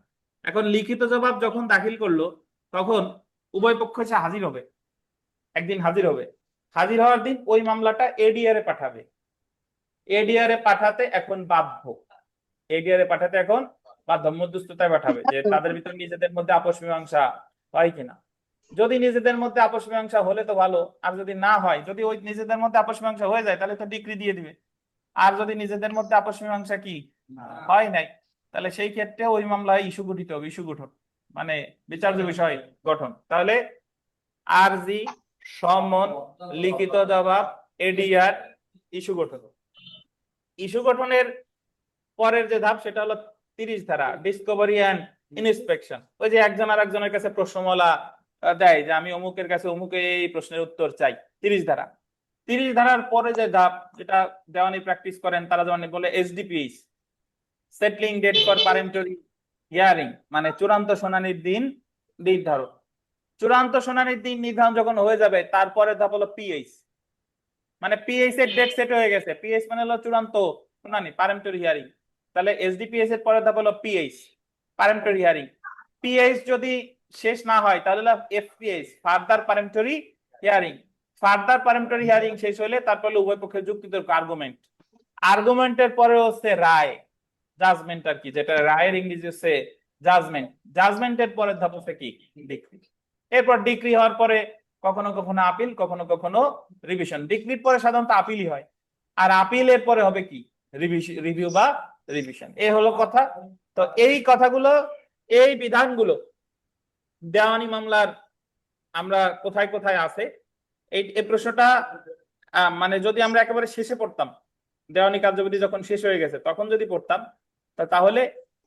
এখন লিখিত জবাব যখন দাখিল করলো, তখন উভয় পক্ষ এসে হাজির হবে, একদিন হাজির হবে। হাজির হওয়ার দিন ওই মামলাটা এডিআর এ পাঠাবে। এডিআর এ পাঠাতে এখন বাধ্য, এডিআর এ পাঠাতে এখন বাধ্য, মধ্যস্থতায় পাঠাবে, যে তাদের ভিতর নিজেদের মধ্যে আপোষ মীমাংসা হয় কিনা। যদি নিজেদের মধ্যে আপোষ মীমাংসা হলে তো ভালো, আর যদি না হয়, যদি ওই নিজেদের মধ্যে আপোষ মীমাংসা হয়ে যায় তাহলে তো ডিক্রি দিয়ে দিবে। আর যদি নিজেদের মধ্যে আপোষ মীমাংসা কি হয় নাই, তাহলে সেই ক্ষেত্রে ওই মামলায় ইস্যু গঠিত হবে, ইস্যু গঠন মানে বিচার্য বিষয় গঠন। তাহলে আরজি, সমন, লিখিত জবাব, এডিআর, ইস্যু গঠন। ইস্যু গঠনের পরের যে ধাপ সেটা হলো 30 ধারা, ডিসকভারি এন্ড ইন্সপেকশন। ওই যে একজন আর একজনের কাছে প্রশ্নমালা দেয় যে আমি অমুকের কাছে অমুকে এই প্রশ্নের উত্তর চাই, 30 ধারা। 30 ধারার পরে যে ধাপ, যেটা দেওয়ানি প্র্যাকটিস করেন তারা যেমন বলে এসডিপিএইচ, সেটলিং ডেট ফর পারেন্টরি হিয়ারিং, মানে চূড়ান্ত শুনানির দিন নির্ধারণ। চূড়ান্ত শুনানির দিন নির্ধারণ যখন হয়ে যাবে, তারপরে ধাপ হলো পিএইচ, মানে পিএইচ এর ডেট সেট হয়ে গেছে। পিএইচ মানে হলো চূড়ান্ত শুনানি, পারেন্টরি হিয়ারিং। তাহলে এসডিপিএস এর পরের ধাপ হলো পিএইচ, পারেন্টরি হিয়ারিং। পিএইচ যদি শেষ না হয় তাহলে এফপিএইচ, ফার্দার পারেন্টরি হিয়ারিং। ফার্দার পারেন্টরি হিয়ারিং শেষ হলে তারপরে উভয় পক্ষের যুক্তিতর্ক, আর্গুমেন্ট। আর্গুমেন্টের পরে হচ্ছে রায়, জাজমেন্ট আর কি, যেটা রায়ের ইংরেজি হচ্ছে জাজমেন্ট। জাজমেন্টের পরের ধাপ হচ্ছে কি ডিক্রি। এরপর ডিক্রি হওয়ার পরে কখনো কখনো আপিল, কখনো কখনো রিভিশন। ডিক্রির পরে সাধারণত আপিলই হয়, আর আপিলের পরে হবে কি রিভিউ বা রিভিশন। এই হলো কথা। তো এই কথাগুলো, এই বিধানগুলো দেওয়ানি মামলার আমরা কোথায় কোথায় আছে, এই প্রশ্নটা মানে যদি আমরা একেবারে শেষে পড়তাম, দেওয়ানি কার্যবিধি যখন শেষ হয়ে গেছে তখন যদি পড়তাম, তাহলে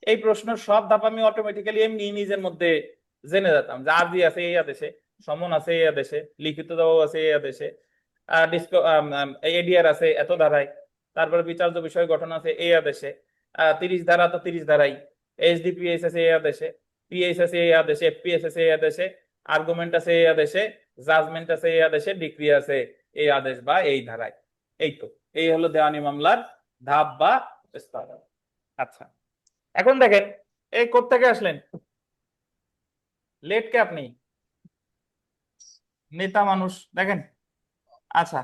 এই প্রশ্নের সব ধাপ আমি অটোমেটিক্যালি এমনি নিজের মধ্যে জেনে যেতাম। যে আরজি আছে এই আদেশে, সমন আছে এই আদেশে, লিখিত জবাব আছে এই আদেশে, এডিআর আছে এত ধারায়, তারপরে বিচার্য বিষয় গঠন আছে এই আদেশে, 30 ধারা তো 30 ধারাই, এসডিপিএস আছে এই আদেশে, পিএস আছে এই আদেশে, এফপিএস আছে এই আদেশে, আর্গুমেন্ট আছে এই আদেশে, জাজমেন্ট আছে এই আদেশে, ডিক্রি আছে এই আদেশ বা এই ধারায়। এই তো, এই হলো দেওয়ানি মামলার ধাপ বা স্তর। আচ্ছা, এখন দেখেন, এই কোত্থেকে আসলেন? লেট কে আপনি? নেতা মানুষ, দেখেন। আচ্ছা,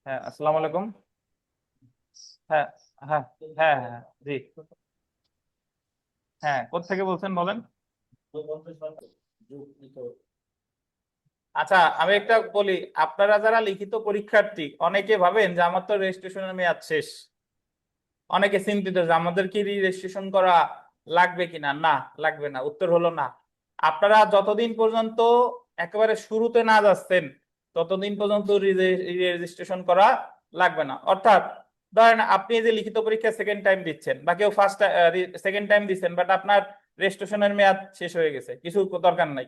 হ্যাঁ, আসসালামু আলাইকুম। হ্যাঁ হ্যাঁ হ্যাঁ হ্যাঁ জি হ্যাঁ, কোত্থেকে বলছেন বলেন। আচ্ছা, আমি একটা বলি, আপনারা যারা লিখিত পরীক্ষার্থী অনেকে ভাবেন যে আমার তো রেজিস্ট্রেশনের মেয়াদ শেষ, অনেকে চিন্তিত যে আমাদের কি রেজিস্ট্রেশন করা লাগবে কিনা। না, লাগবে না। উত্তর হলো না। আপনারা যতদিন পর্যন্ত একেবারে শুরুতে না যাচ্ছেন ততদিন পর্যন্ত রেজিস্ট্রেশন করা লাগবে না। অর্থাৎ ধরেন আপনি এই যে লিখিত পরীক্ষা সেকেন্ড টাইম দিচ্ছেন বা কেউ ফার্স্ট সেকেন্ড টাইম দিচ্ছেন, বাট আপনার রেজিস্ট্রেশনের মেয়াদ শেষ হয়ে গেছে, কিছু দরকার নাই।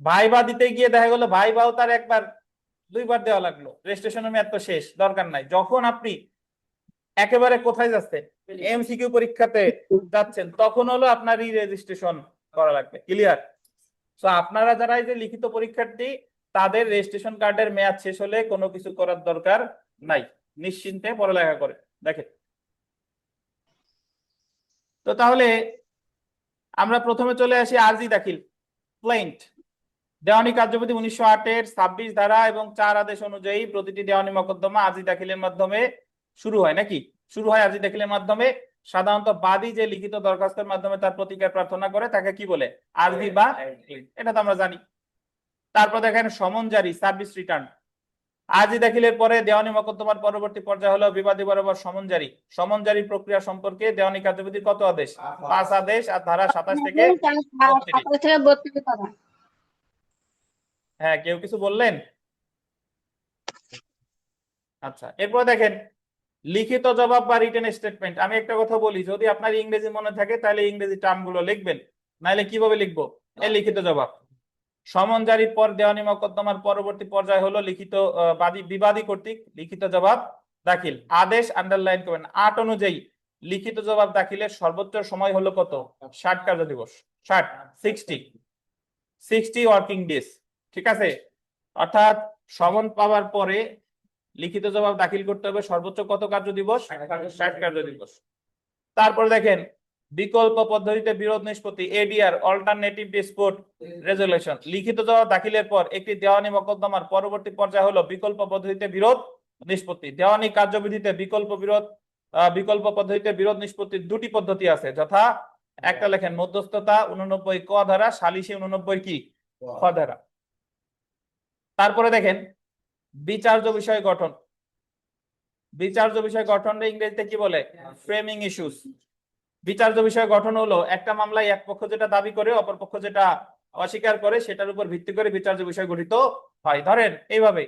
ভাইবা দিতে গিয়ে দেখা গেলো ভাইবাও তার একবার দুইবার দেওয়া লাগলো, রেজিস্ট্রেশনের মেয়াদ তো শেষ, দরকার নাই। যখন আপনি একেবারে কোথায় যাচ্ছেন, এমসিকিউ পরীক্ষাতে যাচ্ছেন, তখন হলো আপনার রেজিস্ট্রেশন করা লাগবে। ক্লিয়ার? তো আপনারা যারা এই যে লিখিত পরীক্ষার্থী তাদের রেজিস্ট্রেশন কার্ডের মেয়াদ শেষ হলে কোনো কিছু করার দরকার নাই, নিশ্চিন্তে পড়ালেখা করে দেখেন। তো তাহলে আমরা প্রথমে চলে আসি আরজি দাখিল। প্লেন্ট দেওয়ানি কার্যবিধি 1908-এর 26 ধারা এবং 4 আদেশ অনুযায়ী প্রতিটি দেওয়ানি মোকদ্দমা আরজি দাখিলের মাধ্যমে শুরু হয়, নাকি? শুরু হয় আরজি দাখিলের মাধ্যমে। সাধারণত বাদী যে লিখিত দরখাস্তের মাধ্যমে তার প্রতিকার প্রার্থনা করে তাকে কি বলে? আরজি বা প্লেন্ট। এটা তো আমরা জানি। তারপর দেখেন সমন জারি, সার্ভিস রিটার্ন। আরজি দাখিলের পরে দেওয়ানি মোকদ্দমার পরবর্তী পর্যায়ে হলো বিবাদী বরাবর সমন জারি। সমন জারি প্রক্রিয়া সম্পর্কে দেওয়ানি কার্যবিধির কত আদেশ? 5 আদেশ আর ধারা 27 থেকে 32। হ্যাঁ, কেউ কিছু বললেন? আচ্ছা, এরপর দেখেন লিখিত জবাব বা রিটেন স্টেটমেন্ট। আমি একটা কথা বলি, যদি আপনার ইংরেজি মনে থাকে তাহলে ইংরেজি টার্মগুলো লিখবেন, নাহলে কিভাবে লিখবো? এই লিখিত জবাব। সমন জারির পর দেওয়ানি মোকদ্দমার পরবর্তী পর্যায়ে হলো লিখিত বিবাদী কর্তৃক লিখিত জবাব দাখিল। আদেশ আন্ডারলাইন করবেন। 8 অনুযায়ী লিখিত জবাব দাখিলের সর্বোচ্চ সময় হলো কত? 60 কার্য দিবস। 60 ওয়ার্কিং ডেজ। ঠিক আছে? অর্থাৎ সমন পাওয়ার পরে লিখিত জবাব দাখিল করতে হবে সর্বোচ্চ কত কার্য দিবস? 60 কার্য দিবস। তারপর দেখেন বিকল্প পদ্ধতিতে বিরোধ নিষ্পত্তি, এডিআর, অল্টারনেটিভ ডিসপুট রেজলিউশন। লিখিত জবাব দাখিলের পর একটি দেওয়ানি মোকদ্দমার পরবর্তী পর্যায়ে হলো বিকল্প পদ্ধতিতে বিরোধ নিষ্পত্তি। দেওয়ানি কার্যবিধিতে বিকল্প পদ্ধতিতে বিরোধ নিষ্পত্তির দুটি পদ্ধতি আছে, যথা একটা লেখেন মধ্যস্থতা 89 ক ধারা, সালিসি 89 কি খ ধারা। তারপরে দেখেন বিচার্য বিষয় গঠন। বিচার্য বিষয় গঠনটা ইংরেজিতে কি বলে? Framing issues. বিচার্য বিষয় গঠন হলো একটা মামলায় এক পক্ষ যেটা দাবি করে অপর পক্ষ যেটা অস্বীকার করে সেটার উপর ভিত্তি করে বিচার্য বিষয় গঠিত হয়। ধরেন এইভাবে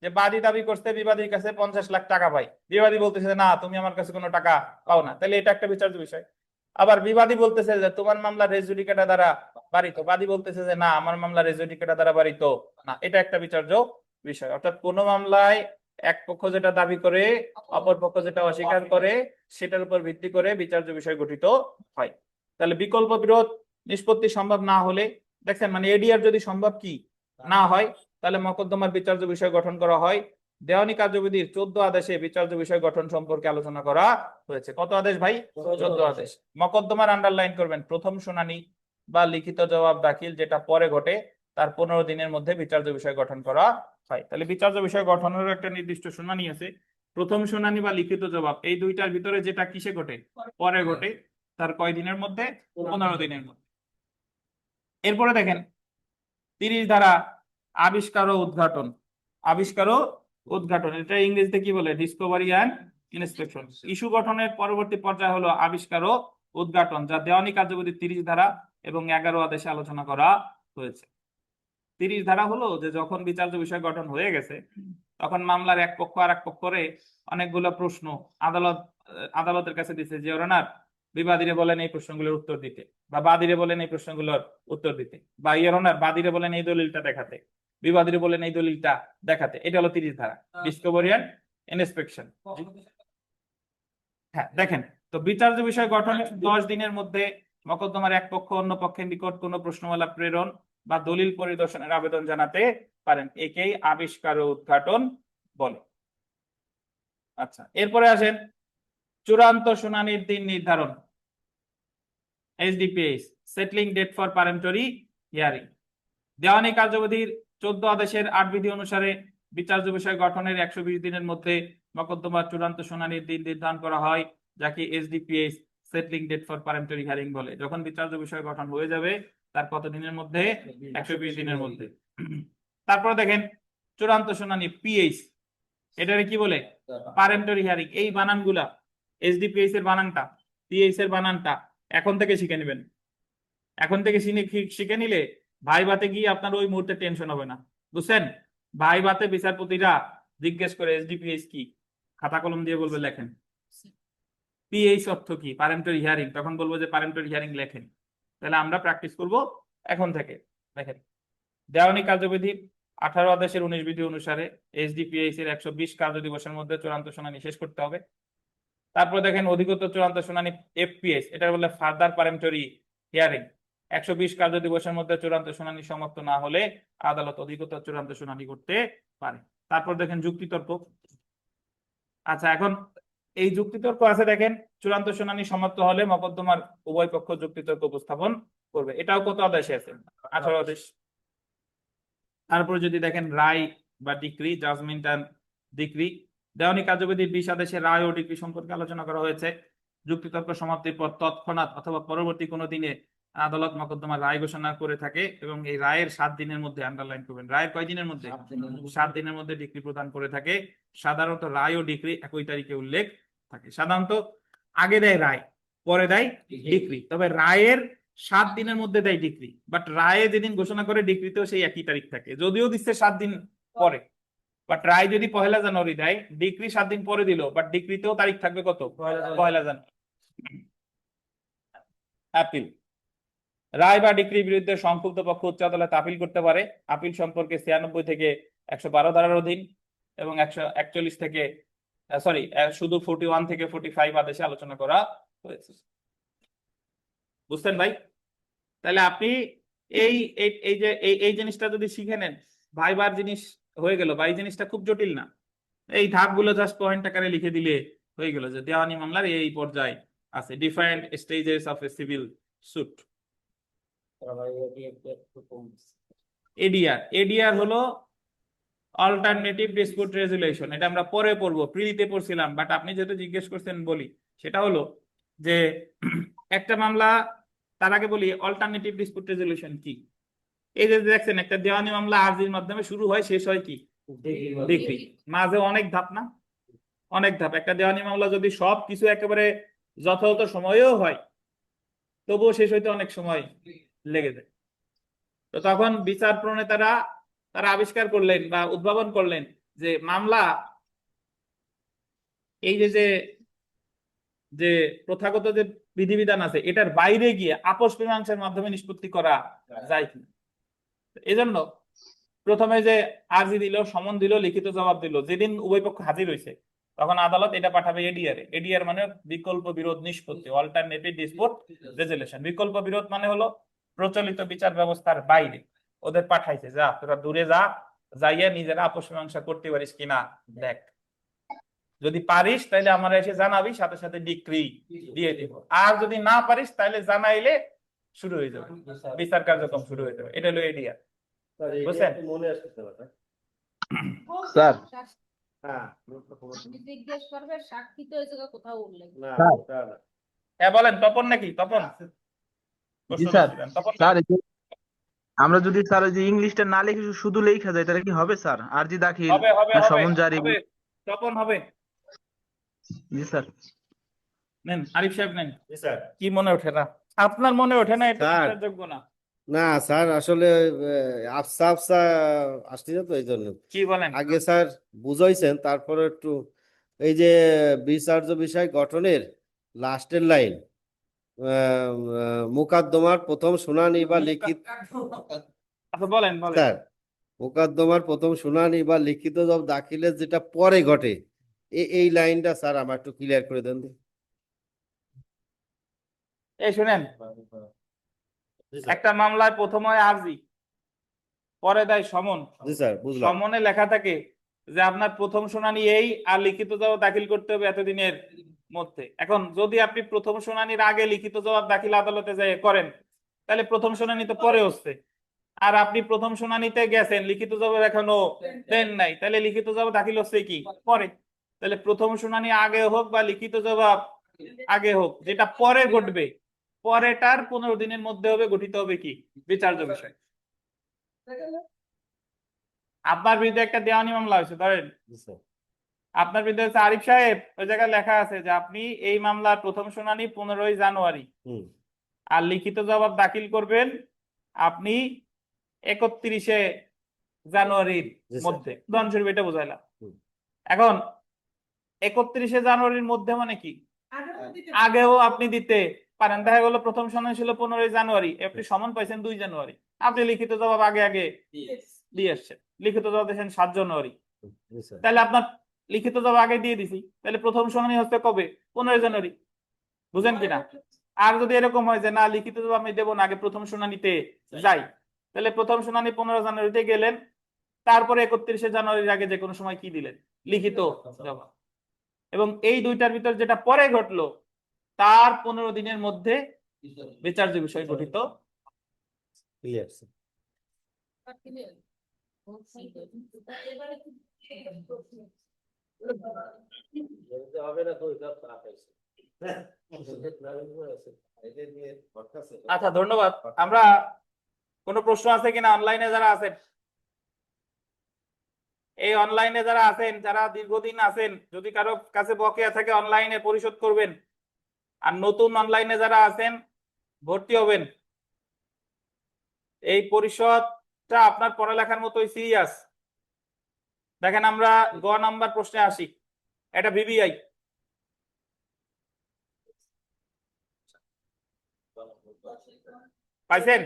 যে বাদী দাবি করছে বিবাদীর কাছে 50 লাখ টাকা পাই, বিবাদী বলতেছে না তুমি আমার কাছে কোনো টাকা পাও না, তাহলে এটা একটা বিচার্য বিষয়। আবার বিবাদী বলতেছে যে তোমার মামলা রেজ জুডিকাটা দ্বারা বাড়িত, বাদী বলতেছে যে না আমার মামলা রেজ জুডিকাটা দ্বারা বাড়িত না, এটা একটা বিচার্য বিষয়। অর্থাৎ কোন মামলায় এক পক্ষ যেটা দাবি করে অপর পক্ষ যেটা অস্বীকার করে সেটার উপর ভিত্তি করে বিচার্য বিষয় গঠিত হয়। তাহলে বিকল্প বিরোধ নিষ্পত্তি সম্ভব না হলে, দেখেন মানে এডিআর যদি সম্ভব কি না হয় তাহলে মোকদ্দমার বিচার্য বিষয় গঠন করা হয়। দেওয়ানি কার্যবিধির 14 আদেশে বিচার্য বিষয় গঠন সম্পর্কে আলোচনা করা হয়েছে। কত আদেশ ভাই? 14 আদেশ। মোকদ্দমার আন্ডারলাইন করবেন প্রথম শুনানি বা লিখিত জবাব দাখিল যেটা পরে ঘটে তার 15 দিনের মধ্যে বিচার্য বিষয় গঠন করা হয়। তাহলে বিচার্য বিষয় গঠনের একটা নির্দিষ্ট শুনানি আছে। প্রথম শুনানি বা লিখিত জবাব এই দুইটার ভিতরে যেটা কিসে ঘটে? পরে ঘটে। তার কয় দিনের মধ্যে? 15 দিনের মধ্যে। এরপরে দেখেন 30 ধারা আবিষ্কার ও উদ্ঘাটন। আবিষ্কার ও উদ্ঘাটন, এটা ইংরেজিতে কি বলে? Discovery and inspection. ইস্যু গঠনের পরবর্তী পর্যায় হলো আবিষ্কার ও উদ্ঘাটন, যা দেওয়ানি কার্যবিধি 30 ধারা এবং 11 আদেশে আলোচনা করা হয়েছে। 30 ধারা হলো যে যখন বিচার্য বিষয় গঠন হয়ে গেছে তখন মামলার এক পক্ষ আর এক পক্ষরে অনেকগুলো প্রশ্ন আদালতের কাছে দিচ্ছে যে ওনার বিবাদীরে বলেন এই প্রশ্নগুলোর উত্তর দিতে, বা বাদীরে বলেন এই প্রশ্নগুলোর উত্তর দিতে, বা ওনার বাদীরে বলেন এই দলিলটা দেখাতে, বিবাদীরে বলেন এই দলিলটা দেখাতে। এটা হলো 30 ধারা, ডিসকভারি অ্যান্ড ইন্সপেকশন। হ্যাঁ দেখেন, তো বিচার্য বিষয় গঠনের 10 দিনের মধ্যে মোকদ্দমার এক পক্ষ অন্য পক্ষের নিকট কোনো প্রশ্নমালা প্রেরণ বা দলিল পরিদর্শনের আবেদন জানাতে পারেন। একেই আবিষ্কার ও উদ্ঘাটন বলে। আচ্ছা, এরপরে আসেন চূড়ান্ত শুনানির দিন নির্ধারণ, এসডিপিএস, সেটলিং ডেট ফর পারেন্টরি হিয়ারিং। দেওয়ানি কার্যবিধির 14 আদেশের 8 বিধি অনুসারে বিচার্য বিষয় গঠনের 120 দিনের মধ্যে মোকদ্দমার চূড়ান্ত শুনানির দিন নির্ধারণ করা হয়, যাকে এসডিপিএস সেটলিং ডেট ফর পারেন্টারি হিয়ারিং বলে। যখন বিচার্য বিষয় গঠন হয়ে যাবে তার কত দিনের মধ্যে? 120 দিনের মধ্যে। তারপর দেখেন চূড়ান্ত শুনানি পিএইচ, এটারে কি বলে? পারেন্টারি হিয়ারিং। এই বানানগুলা এসডিপিএস এর বানানটা, পিএইচ এর বানানটা এখন থেকে শিখে নেবেন। এখন থেকে শিখে নিলে ভাইভাতে গিয়ে আপনার ওই মুহূর্তে টেনশন হবে না, বুঝছেন? ভাইভাতে বিচারপতিরা জিজ্ঞেস করে এসডিপিএস কি, খাতা কলম দিয়ে বলবে লেখেন। পিএইচ অর্থ কি? পারেন্টারি হিয়ারিং, তখন বলবো যে পারেন্টারি হিয়ারিং লেখেন। তাহলে আমরা প্র্যাকটিস করব এখন থেকে। দেখেন দেওয়ানি কার্যবিধি 18 আদেশের 19 বিধি অনুসারে এসডিপিএইচ এর 120 কার্যদিবসের মধ্যে চূড়ান্ত শুনানি শেষ করতে হবে। তারপর দেখেন অধিকতর চূড়ান্ত শুনানি এফপিএস, এটা বলে ফার্দার পারেন্টারি হিয়ারিং। 120 কার্যদিবসের মধ্যে চূড়ান্ত শুনানি সমাপ্ত না হলে আদালত অধিকতর চূড়ান্ত শুনানি করতে পারে। তারপর দেখেন যুক্তিতর্ক। আচ্ছা, এখন এই যুক্তিতর্ক আছে, দেখেন চূড়ান্ত শুনানি সমাপ্ত হলে মোকদ্দমার উভয় পক্ষ যুক্তিতর্ক উপস্থাপন করবে। এটাও কত আদেশে আছে? 18 আদেশ। তারপর যদি দেখেন রায় বা ডিক্রি, জাজমেন্ট এন্ড ডিক্রি, দেওয়ানি কার্যবিধির 20 আদেশে রায় ও ডিক্রি সম্পর্কে আলোচনা করা হয়েছে। যুক্তিতর্ক সমাপ্তির পর তৎক্ষণাৎ অথবা পরবর্তী কোনো দিনে আদালত মোকদ্দমার রায় ঘোষণা করে থাকে এবং এই রায়ের 7 দিনের মধ্যে, আন্ডারলাইন করবেন, রায়ের কয় দিনের মধ্যে? 7 দিনের মধ্যে ডিক্রি প্রদান করে থাকে। সাধারণত রায় ও ডিক্রি একই তারিখে উল্লেখ থাকে। সাধারণত আগে দেয় রায়, পরে দেয় ডিক্রি, তবে রায়ের 7 দিনের মধ্যে দেয় ডিক্রি, বাট রায়ে যেদিন ঘোষণা করে ডিক্রিতেও সেই একই তারিখ থাকে, যদিও দিচ্ছে 7 দিন পরে। বাট রায় যদি 1 জানুয়ারি দেয়, ডিক্রি 7 দিন পরে দিল, বাট ডিক্রিতেও তারিখ থাকবে কত? 1 জানুয়ারি। আপিল, রায় বা ডিক্রির বিরুদ্ধে সংক্ষুব্ধ পক্ষ উচ্চ আদালতে আপিল করতে পারে। আপিল সম্পর্কে 96 থেকে 112 ধারার অধীন এবং 141 থেকে শুধু 41 থেকে 45 আদেশে আলোচনা করা হয়েছে। বুঝছেন ভাই? তাহলে আপনি এই এই যে এই জিনিসটা যদি শিখে নেন, ভাইবার জিনিস হয়ে গেল। ভাই জিনিসটা খুব জটিল না, এই ধাপগুলো জাস্ট পয়েন্ট আকারে লিখে দিলে হয়ে গেল যে দেওয়ানি মামলার এই পর্যায়ে আছে different stages of a civil suit. ADR, ADR হলো অল্টারনেটিভ ডিসপিউট রেজুলেশন। এটা আমরা পরে পড়বো, প্রিলিতে পড়ছিলাম, বাট আপনি যেহেতু জিজ্ঞেস করছেন বলি। সেটা হলো যে একটা মামলা, তার আগে বলি অল্টারনেটিভ ডিসপিউট রেজুলেশন কি। এই যে দেখছেন একটা দেওয়ানি মামলা আর্জির মাধ্যমে শুরু হয়, শেষ হয় কি? ডিক্রি। মাঝে অনেক ধাপ না? অনেক ধাপ। একটা দেওয়ানি মামলা যদি সব কিছু একেবারে যথাযথ সময়েও হয়, তবুও শেষ হইতে অনেক সময় লেগে যায়। তো তখন বিচার প্রণেতারা তারা আবিষ্কার করলেন বা উদ্ভাবন করলেন যে মামলা এই যে যে প্রথাগত যে বিধিবিধান আছে এটার বাইরে গিয়ে আপোষ মীমাংসার মাধ্যমে নিষ্পত্তি করা যায় কিনা। এজন্য প্রথমে যে আর্জি দিল, সমন দিল, লিখিত জবাব দিল, যেদিন উভয় পক্ষ হাজির হয়েছে তখন আদালত এটা পাঠাবে এডিআর। এডিআর মানে বিকল্প বিরোধ নিষ্পত্তি, অল্টারনেটিভ ডিসপিউট রেজুলেশন। বিকল্প বিরোধ মানে হলো প্রচলিত বিচার ব্যবস্থার বাইরে ওদের পাঠাইছে, যা তোরা দূরে যা, যাইয়া নিজেরা আপোষ মীমাংসা করতে পারিস কিনা দেখ, যদি পারিস তাহলে আমার এসে জানাবি, সাথে সাথে ডিক্রি দিয়ে দিব। আর যদি না পারিস তাহলে জানাইলে শুরু হয়ে যাবে, বিচার কার্যক্রম শুরু হয়ে যাবে। এটা হলো এডিআর। বুঝছেন? মনে আসছে স্যার হ্যাঁ, জিজ্ঞেস করবে সাক্ষী তো এই জায়গায় কোথাও উল্লেখ না স্যার। ওটা না। হ্যাঁ বলেন, তপন নাকি? তপন জি স্যার। তপন স্যার এই যে আমরা যদি স্যার ওই যে ইংলিশটা না লিখে শুধু লেখা যায় তাহলে কি হবে স্যার? আরজি দাখিল হবে হবে না হবে সমন জারি? হবে, তপন হবে। জি স্যার। নেন আরিফ সাহেব নেন। জি স্যার। কি মনে ওঠে না? আপনার মনে ওঠে না? এটা স্যার। যোগ্য না। না স্যার, আসলে আফসা আফসা আসছে তো এই জন্য। কি বলেন? আগে স্যার বুঝাইছেন, তারপরে একটু এই যে বিচার্য বিষয় গঠনের লাস্টের লাইন, মোকদ্দমার প্রথম শুনানি বা লিখিত, আচ্ছা বলেন বলেন। স্যার মোকদ্দমার প্রথম শুনানি বা লিখিত জবাব দাখিলের যেটা পরে ঘটে, এই লাইনটা স্যার আমার একটু ক্লিয়ার করে দেন তো। এই শুনেন, একটা মামলায় প্রথম হয় আরজি, পরে দেয় সমন। জি স্যার, বুঝলাম। সমনে লেখা থাকে যে আপনার প্রথম শুনানি এই, আর লিখিত জবাব দাখিল করতে হবে এতদিনের মধ্যে। এখন যদি আপনি প্রথম শুনানির আগে লিখিত জবাব দাখিল আদালতে যাই করেন, তাহলে প্রথম শুনানি তো পরে হচ্ছে, আর আপনি প্রথম শুনানিতে গেছেন, লিখিত জবাব এখনো দেন নাই, তাহলে লিখিত জবাব দাখিল হচ্ছে কি পরে। তাহলে প্রথম শুনানি আগে হোক বা লিখিত জবাব আগে হোক, যেটা পরে ঘটবে পরেটার 15 দিনের মধ্যে হবে, গঠিত হবে কি বিচার্য বিষয়। আপনার বিরুদ্ধে একটা দেওয়ানি মামলা হয়েছে, ধরেন আপনার বিরুদ্ধে হচ্ছে আরিফ সাহেব, ওই জায়গায় লেখা আছে যে আপনি এই মামলার প্রথম শুনানি 15ই জানুয়ারি, আর লিখিত জবাব দাখিল করবেন আপনি 31শে জানুয়ারির মধ্যে, উদাহরণস্বরূপ এটা বোঝাইলাম। এখন 31শে জানুয়ারির মধ্যে মানে কি, আগেও আপনি দিতে পারেন। দেখা গেল প্রথম শুনানি ছিল 15ই জানুয়ারি, আপনি সমন পাইছেন 2 জানুয়ারি, আপনি লিখিত জবাব আগে আগে দিয়ে এসছেন, লিখিত জবাব দিয়েছেন 7 জানুয়ারি, তাহলে আপনার লিখিত জবাব আগে দিয়ে দিছি, তাহলে প্রথম শুনানি হচ্ছে কবে, 15 জানুয়ারি। বুঝেন কিনা? আর যদি এরকম হয় যে না লিখিত জবাব আমি দেবো না, আগে প্রথম শুনানিতে যাই, তাহলে প্রথম শুনানি 15 জানুয়ারিতে গেলেন, তারপরে 31শে জানুয়ারির আগে যে কোনো সময় কি দিলেন, লিখিত জবাব। এবং এই দুইটার ভিতর যেটা পরে ঘটলো তার 15 দিনের মধ্যে বিচার্য বিষয় গঠিত। আচ্ছা, ধন্যবাদ। আমরা কোনো প্রশ্ন আছে কিনা অনলাইনে যারা আছেন? এই অনলাইনে যারা আছেন, যারা দীর্ঘদিন আছেন, যদি কারো কাছে বকেয়া থাকে অনলাইনে পরিশোধ করবেন, আর নতুন অনলাইনে যারা আছেন ভর্তি হবেন। এই পরিশোধটা আপনার পড়ালেখার মতোই সিরিয়াস। দেখেন আমরা গ নাম্বার প্রশ্নে আসি, এটা ভিভিআই। পাইছেন?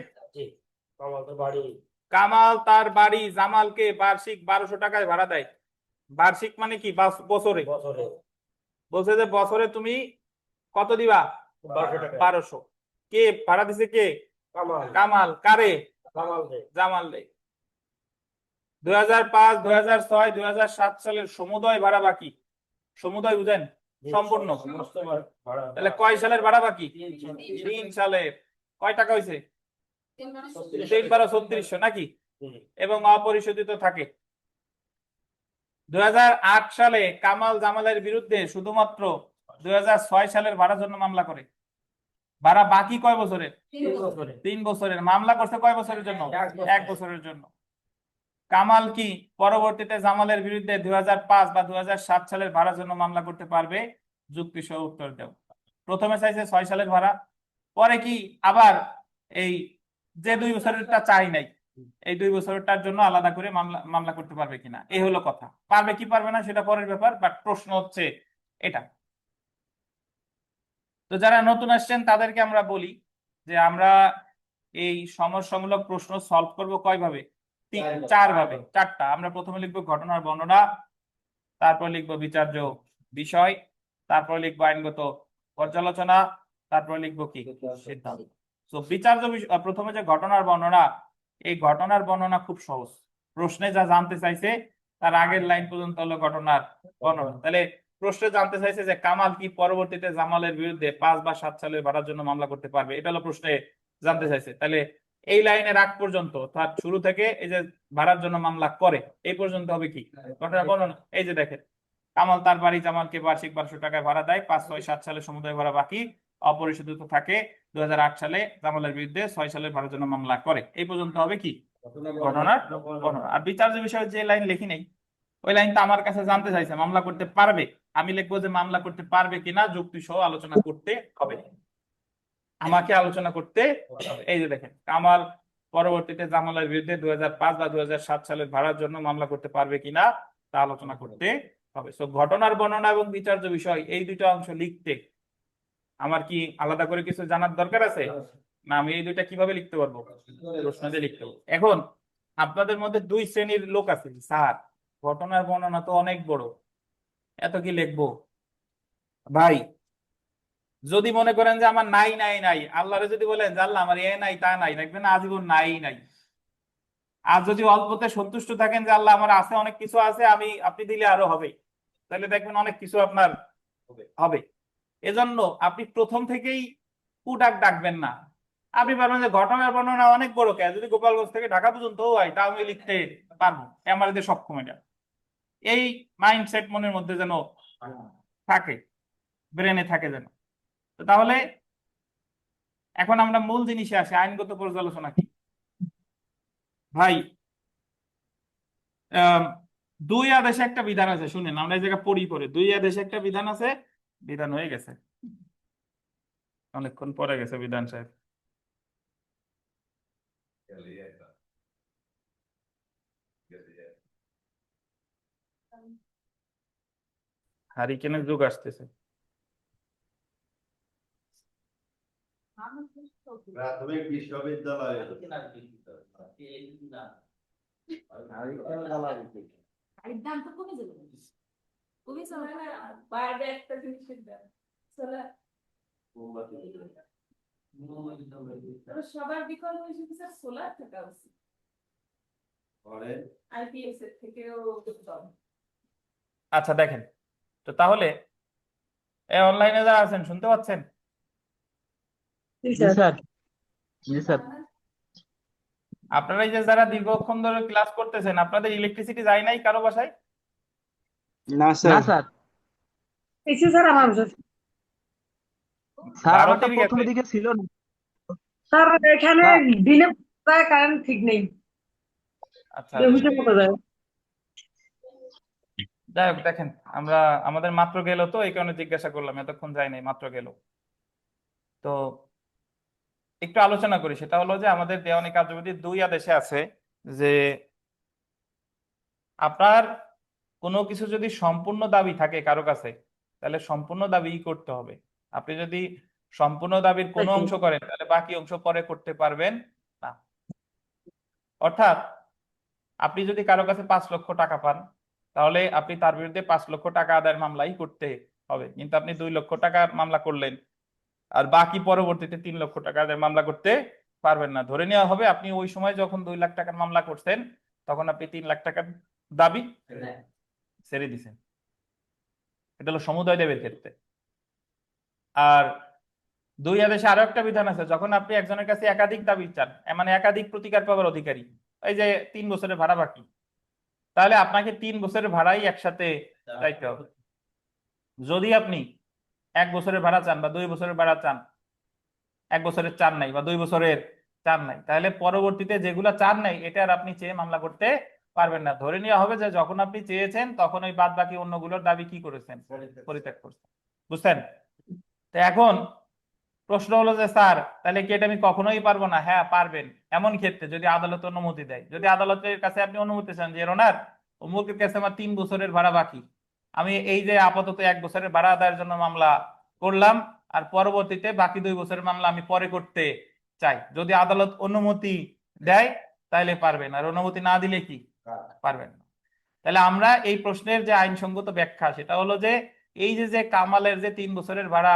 কামাল তার বাড়ি জামালকে বার্ষিক 1200 টাকায় ভাড়া দেয়। বার্ষিক মানে কি, বছরে। বলছে যে বছরে তুমি কত দিবা, 1200। কে ভাড়া দিছে, কে? কামাল। কারে? জামাল দেয়। 2005, 2006, 2007 সালের সমুদয় ভাড়া বাকি। সমুদয় বুঝেন, সম্পূর্ণ। তাহলে কয় সালের ভাড়া বাকি? 3 সালের। কয় টাকা হয়েছে? 3/12 নাকি? এবং অপরিশোধিত থাকে। 2008 সালে কামাল জামালের বিরুদ্ধে শুধুমাত্র 2006 সালের ভাড়ার জন্য মামলা করে। ভাড়া বাকি কয় বছরের? 3 বছরের। মামলা করছে কয় বছরের জন্য? 1 বছরের জন্য। কামাল কি পরবর্তীতে জামালের বিরুদ্ধে 2005 বা 2007 সালের ভাড়ার জন্য মামলা করতে পারবে? যুক্তি সহ উত্তর দাও। প্রথমে চাইছে 6 সালের ভাড়া, পরে কি আবার এই যে 2 বছরেরটা চাই নাই, এই 2 বছরটার জন্য আলাদা করে মামলা করতে পারবে কিনা, এই হলো কথা। পারবে কি পারবে না সেটা পরের ব্যাপার, বাট প্রশ্ন হচ্ছে এটা। তো যারা নতুন আসছেন তাদেরকে আমরা বলি যে আমরা এই সমসাময়িক প্রশ্ন সলভ করব কয় ভাবে? 4 ভাবে, 4টা। আমরা প্রথমে লিখবো ঘটনার বর্ণনা, তারপর লিখবো বিচার্য বিষয়, তারপর লিখবো আইনগত পর্যালোচনা, তারপর লিখবো কি সিদ্ধান্ত। তো বিচার্য প্রথমে যে ঘটনার বর্ণনা, এই ঘটনার বর্ণনা খুব সহজ। প্রশ্নে যা জানতে চাইছে তার আগের লাইন পর্যন্ত হলো ঘটনার বর্ণনা। তাহলে প্রশ্নে জানতে চাইছে যে কামাল কি পরবর্তীতে জামালের বিরুদ্ধে 5 বা 7 সালের ভাড়ার জন্য মামলা করতে পারবে, এটা হলো প্রশ্নে জানতে চাইছে। তাহলে এই লাইনের আগ পর্যন্ত, তার শুরু থেকে এই যে ভাড়ার জন্য মামলা করে এই পর্যন্ত হবে কি ঘটনার বর্ণনা। এই যে দেখেন, কামাল তার বাড়ি জামালকে বার্ষিক 1200 টাকায় ভাড়া দেয়, 5, 6, 7 সালে সমুদয় ভাড়া বাকি, অপরিশোধিত থাকে। 2008 সালে জামালের বিরুদ্ধে 6 সালের ভাড়ার জন্য মামলা করে। এই পর্যন্ত হবে কি ঘটনার বর্ণনা। আর বিচার্য বিষয়ে যে লাইন লিখি নেই, ওই লাইনটা আমার কাছে জানতে চাইছে মামলা করতে পারবে, আমি লিখবো যে মামলা করতে পারবে কিনা যুক্তি সহ আলোচনা করতে হবে, আমাকে আলোচনা করতে হবে। এই যে দেখেন, কামাল পরবর্তীতে জামালের বিরুদ্ধে 2005 বা 2007 সালের ভাড়ার জন্য মামলা করতে পারবে কিনা তা আলোচনা করতে হবে। তো ঘটনার বর্ণনা এবং বিচার্য বিষয় এই দুটো অংশ লিখতে আমার কি আলাদা করে কিছু জানার দরকার আছে না? আমি এই দুইটা কিভাবে লিখতে পারবো? প্রশ্ন দিয়ে লিখতে পারবো। এখন আপনাদের মধ্যে 2 শ্রেণীর লোক আছে, স্যার ঘটনার বর্ণনা তো অনেক বড়, এত কি লিখবো? ভাই যদি মনে করেন যে আমার নাই নাই নাই, আল্লাহরে যদি বলেন যে আল্লাহ আমার এ নাই তা নাই, দেখবেন আজীবন নাই নাই। আর যদি অল্পতে সন্তুষ্ট থাকেন যে আল্লাহ আমার আছে, অনেক কিছু আছে, আপনি দিলে আরো হবে, তাহলে দেখবেন অনেক কিছু আপনার হবে। এজন্য আপনি প্রথম থেকেই ডাকবেন না, আপনি পারবেন যে ঘটনার বর্ণনা অনেক বড় কে যদি গোপালগঞ্জ থেকে ঢাকা পর্যন্ত হয় তাও আমি লিখতে পারবো, আমার এতে সক্ষম এটা। এই মাইন্ডসেট মনের মধ্যে যেন থাকে, ব্রেনে থাকে যেন। তো তাহলে এখন আমরা মূল জিনিসে আসি, আইনগত পর্যালোচনা কি ভাই। আহ দুই আদেশে একটা বিধান আছে, শুনেন আমরা এই জায়গায় পড়ি করে, দুই আদেশে একটা বিধান আছে, বিধান হয়ে গেছে, অনেকক্ষণ পরে গেছে বিধান সাহেব। হারিকেনের যুগ আসতেছে। প্রাথমিক বিশ্ববিদ্যালয়ে গাড়ির দাম তো কমে যাবে, কমে যাবে না, বাইরে একটা জিনিসের দাম চলে সবার বিকল্প হিসেবে স্যার সোলার থাকা উচিত, আইপিএস এর থেকেও কম। আচ্ছা দেখেন তো, তাহলে এই অনলাইনে যারা আছেন শুনতে পাচ্ছেন? জি স্যার, জি স্যার। আপনারা এই যে যারা দীর্ঘক্ষণ ধরে ক্লাস করতেছেন, আপনাদের ইলেকট্রিসিটি যায় নাই কারো বাসায়? না স্যার। স্যার স্যার আমার স্যার আমারটা ভারতের প্রথম গেছে। দিকে ছিল না স্যার এখানে স্যার। দিনে প্রায় কারেন্ট ঠিক নেই, আচ্ছা বেহুশে মতো যায়। যাই হোক দেখেন, আমরা আমাদের মাত্র গেল তো এই কারণে জিজ্ঞাসা করলাম, এতক্ষণ যায় নাই, মাত্র গেল। তো একটু আলোচনা করি, সেটা হলো যে আমাদের দেওয়ানি কার্যবিধি 2 আদেশে আছে যে আপনার কোনো কিছু যদি সম্পূর্ণ দাবি থাকে কারো কাছে, তাহলে সম্পূর্ণ দাবি করতে হবে। আপনি যদি সম্পূর্ণ দাবির কোনো অংশ করেন তাহলে বাকি অংশ পরে করতে পারবেন না। অর্থাৎ আপনি যদি কারো কাছে 5 লক্ষ টাকা পান, তাহলে আপনি তার বিরুদ্ধে 5 লক্ষ টাকা আদায়ের মামলাই করতে হবে। কিন্তু আপনি 2 লক্ষ টাকার মামলা করলেন আর বাকি পরবর্তীতে 3 লক্ষ টাকা আদায়ের মামলা করতে পারবেন না। ধরে নেওয়া হবে আপনি ওই সময় যখন 2 লাখ টাকার মামলা করছেন তখন আপনি 3 লাখ টাকার দাবি ছেড়ে দিছেন। এটা হলো সমুদয় দেবের ক্ষেত্রে। আর 2 আদেশে আরো একটা বিধান আছে, যখন আপনি একজনের কাছে একাধিক দাবি চান, মানে একাধিক প্রতিকার পাওয়ার অধিকারী, এই যে 3 বছরের ভাড়া বাকি, তাহলে আপনাকে 3 বছরের ভাড়াই একসাথে চাইতে হবে। যদি আপনি 1 বছরের ভাড়া চান বা 2 বছরের ভাড়া চান, 1 বছরের চান নাই বা 2 বছরের চান নাই, তাহলে পরবর্তীতে যেগুলা চান নাই এটা আর আপনি চেয়ে মামলা করতে পারবেন না। ধরে নেওয়া হবে যে যখন আপনি চেয়েছেন তখন ওই বাদ বাকি অন্যগুলোর দাবি কি করেছেন, পরিত্যাগ করছেন। বুঝছেন? তো এখন প্রশ্ন হলো যে স্যার তাহলে কি এটা আমি কখনোই পারবো না? হ্যাঁ পারবেন, এমন ক্ষেত্রে যদি আদালত অনুমতি দেয়। যদি আদালতের কাছে আপনি অনুমতি চান যে ওনার অমুকের কাছে আমার 3 বছরের ভাড়া বাকি, আমি এই যে আপাতত 1 বছরের ভাড়া আদায়ের জন্য মামলা করলাম আর পরবর্তীতে বাকি 2 বছরের মামলা আমি পরে করতে চাই, যদি আদালত অনুমতি দেয় তাহলে পারবেন, আর অনুমতি না দিলে কি পারবেন না। তাহলে আমরা এই প্রশ্নের যে আইনসঙ্গত ব্যাখ্যা সেটা হলো যে এই যে যে কামালের যে 3 বছরের ভাড়া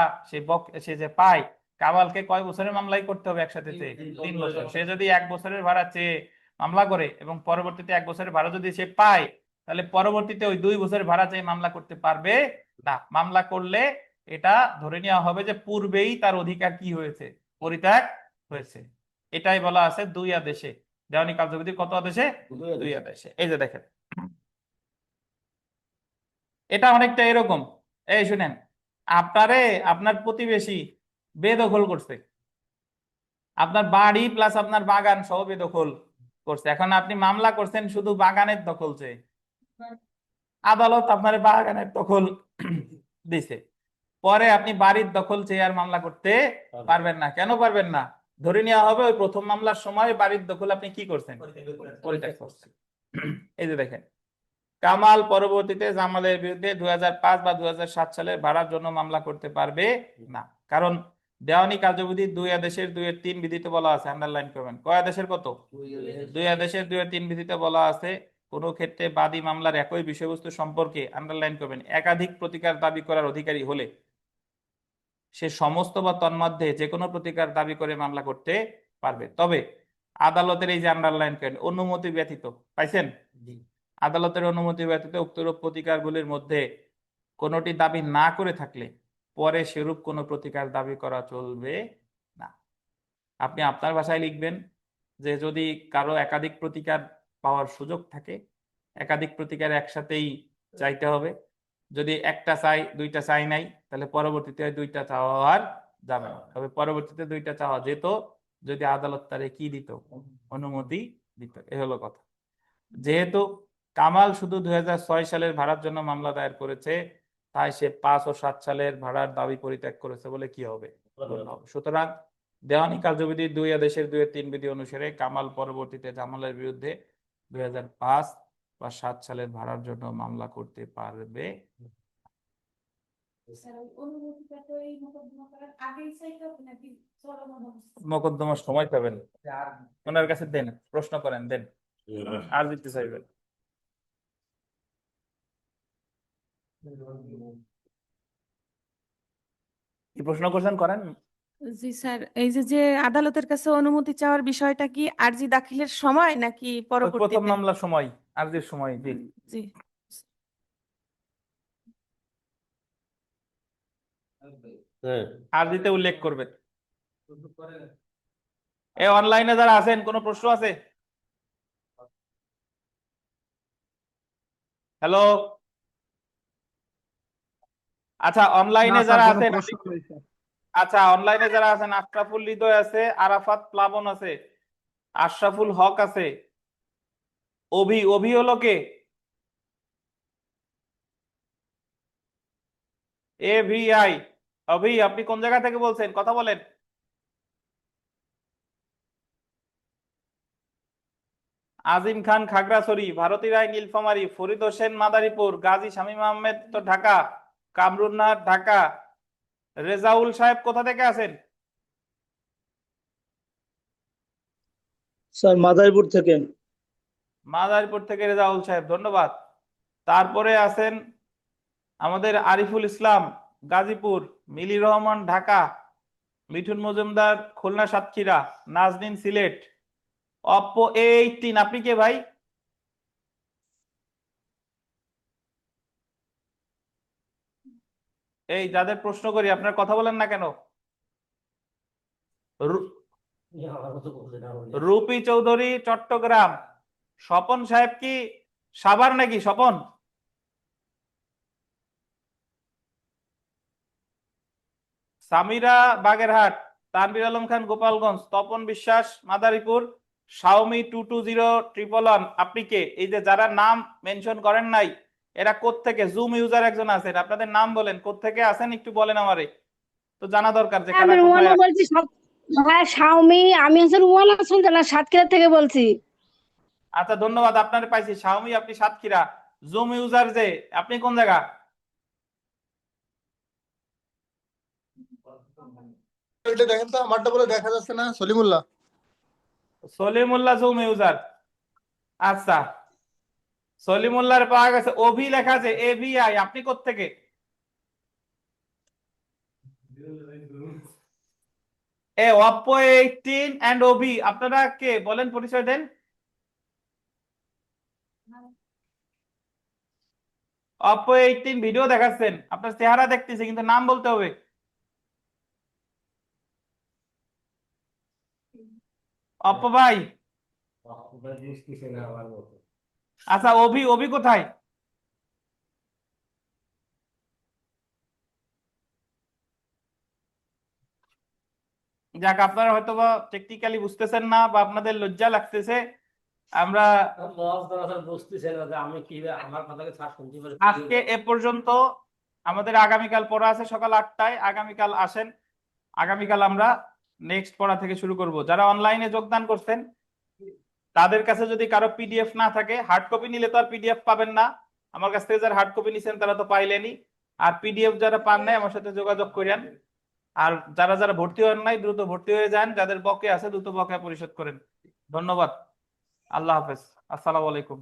সে যে পায়, কামালকে কয় বছরের মামলাই করতে হবে একসাথে? 3 বছর। সে যদি 1 বছরের ভাড়া চেয়ে মামলা করে এবং পরবর্তীতে 1 বছরের ভাড়া যদি সে পায়, তাহলে পরবর্তীতে ওই 2 বছরের ভাড়া চেয়ে মামলা করতে পারবে না। মামলা করলে এটা ধরে নেওয়া হবে যে পূর্বেই তার অধিকার কি হয়েছে, পরিত্যাগ হয়েছে। এটাই বলা আছে 2 আদেশে, দেওয়ানি কার্যবিধির কত আদেশে? 2 আদেশে। এই যে দেখেন এটা অনেকটা এরকম, এই শুনেন, আপনার প্রতিবেশী বেদখল করছে, আপনার বাড়ি প্লাস আপনার বাগান সহ বেদখল করছে। এখন আপনি মামলা করছেন শুধু বাগানের দখল চেয়ে, আদালত আপনার বাগানের দখল দিছে, পরে আপনি বাড়ির দখল চেয়ে আর মামলা করতে পারবেন না। কেন পারবেন না? ধরে নেওয়া হবে ওই প্রথম মামলার সময় বাড়ির দখল আপনি কি করছেন, পরিত্যাগ করছেন। এই যে দেখেন, কামাল পরবর্তীতে জামালের বিরুদ্ধে 2005 বা 2007 সালের ভাড়ার জন্য মামলা করতে পারবে না, কারণ দেওয়ানি কার্যবিধি 2 আদেশের 2-3 বিধিতে বলা আছে, আন্ডারলাইন করবেন, কয় আদেশের কত? 2 আদেশের 2-3 বিধিতে বলা আছে কোন ক্ষেত্রে বাদী মামলার একই বিষয়বস্তু সম্পর্কে, আন্ডারলাইন করবেন, একাধিক প্রতিকার দাবি করার অধিকারী হলে সে সমস্ত বা তন্মধ্যে যে কোনো প্রতিকার দাবি করে মামলা করতে পারবে, তবে আদালতের এই যে আন্ডারলাইন করেন অনুমতি ব্যতীত, পাইছেন? আদালতের অনুমতি ব্যতীত উক্তরূপ প্রতিকারগুলির মধ্যে কোনোটি দাবি না করে থাকলে পরে সেরূপ কোনো প্রতিকার দাবি করা চলবে না। আপনি আপনার ভাষায় লিখবেন যে যদি কারো একাধিক প্রতিকার পাওয়ার সুযোগ থাকে, একাধিক প্রতিকার একসাথেই চাইতে হবে। যদি একটা চাই, দুইটা চাই নাই, তাহলে পরবর্তীতে দুইটা চাওয়া আর যাবে না। তবে পরবর্তীতে দুইটা চাওয়া যেত যদি আদালত তারে কি দিত, অনুমতি দিত। এ হলো কথা। যেহেতু কামাল শুধু 2006 সালের ভাড়ার জন্য মামলা দায়ের করেছে, তাই সে 5 ও 7 সালের ভাড়ার দাবি পরিত্যাগ করেছে বলে কি হবে? সুতরাং দেওয়ানি কার্যবিধি 2 আদেশের 2-3 বিধি অনুসারে কামাল পরবর্তীতে জামালের বিরুদ্ধে 2005 বা 7 সালের ভাড়ার জন্য মামলা করতে পারবে। স্যার ওই অনুমতিটা তো এই মোকদ্দমা করার আগেই চাইতে হবে নাকি চলমান অবস্থায়? মোকদ্দমার সময় পাবেন, ওনার কাছে দেন, প্রশ্ন করেন, দেন, আর দিতে চাইবেন। কি প্রশ্ন করছেন, করেন। জি স্যার, এই যে যে আদালতের কাছে অনুমতি চাওয়ার বিষয়টা কি আরজি দাখিলের সময় নাকি ওই প্রথম পরবর্তীতে? মামলার সময়, আরজির সময়। জি, জি হ্যাঁ, আরজিতে উল্লেখ করবেন। এ অনলাইনে যারা আছেন, কোনো প্রশ্ন আছে? হ্যালো, আচ্ছা অনলাইনে যারা আছেন, আচ্ছা অনলাইনে যারা আছেন, আশরাফুল হৃদয় আছে, আরাফাত প্লাবন আছে, আশরাফুল হক আছে, অভি হলো কে? AVI অভি, আপনি কোন জায়গা থেকে বলছেন? কথা বলেন। আজিম খান খাগড়াছড়ি, ভারতী রায় নীলফামারী, ফরিদ হোসেন মাদারীপুর, গাজী শামীম আহমেদ তো ঢাকা, কামরুন নাহার ঢাকা, রেজাউল সাহেব কোথা থেকে আছেন? স্যার মাদারীপুর থেকে। মাদারীপুর থেকে রেজাউল সাহেব, ধন্যবাদ। তারপরে আছেন আমাদের আরিফুল ইসলাম গাজীপুর, মিলি রহমান ঢাকা, মিঠুন মজুমদার খুলনা সাতক্ষীরা, নাজনীন সিলেট। অপ্পো A18, আপনি কে ভাই? এই যাদের প্রশ্ন করি আপনার কথা বলেন না কেন? রুপি চৌধুরী চট্টগ্রাম, স্বপন সাহেব কি সাভার নাকি? স্বপন, সামিরা বাগেরহাট, তানভীর আলম খান গোপালগঞ্জ, তপন বিশ্বাস মাদারীপুর, শাওমি 220111, আপনি কে? এই যে যারা নাম মেনশন করেন নাই, এরা কোত্থেকে? জুম ইউজার একজন আছেন, আপনাদের নাম বলেন, কোত্থেকে আছেন একটু বলেন আমারে, তো জানা দরকার যে কারা আমি কোথায় রুমানা আছে। বলছি হ্যাঁ শাওমি, আমি হচ্ছে রুমানা সুলতানা সাতক্ষীরা থেকে বলছি। আচ্ছা ধন্যবাদ, আপনার পাইছি। শাওমি আপনি সাতক্ষীরা, জুম ইউজার যে আপনি কোন জায়গা? দেখেন তো আমারটা বলে দেখা যাচ্ছে না। সলিমুল্লাহ। সলিমুল্লাহ জুম ইউজার, আচ্ছা সলিমুল্লাহর পাওয়া গেছে। অভি লেখা আছে AVI, আপনি কোত্থেকে? Oppo A18 and অভি, আপনারা কে বলেন, পরিচয় দেন। Oppo A18 ভিডিও দেখাচ্ছেন, আপনার চেহারা দেখতেছি কিন্তু নাম বলতে হবে। অপ্পো ভাই, আচ্ছা অভি কোথায়? যাক, আপনারা হয়তো বা টেকনিক্যালি বুঝতেছেন না বা আপনাদের লজ্জা লাগতেছে। আমরা আজকে এ পর্যন্ত, আমাদের আগামীকাল পড়া আছে সকাল 8টায়, আগামীকাল আসেন। আগামীকাল আমরা নেক্সট পড়া থেকে শুরু করব। যারা অনলাইনে যোগদান করছেন তাদের কাছে যদি কারো PDF না থাকে, হার্ড কপি নিলে তো আর PDF পাবেন না। আমার কাছ থেকে যারা হার্ড কপি নিছেন তারা তো পাইলেনই, আর PDF যারা পান নাই আমার সাথে যোগাযোগ করেন। আর যারা যারা ভর্তি হন নাই দ্রুত ভর্তি হয়ে যান, যাদের বকেয়া আছে দ্রুত বকেয়া পরিশোধ করেন। ধন্যবাদ, আল্লাহ হাফেজ, আসসালামু আলাইকুম।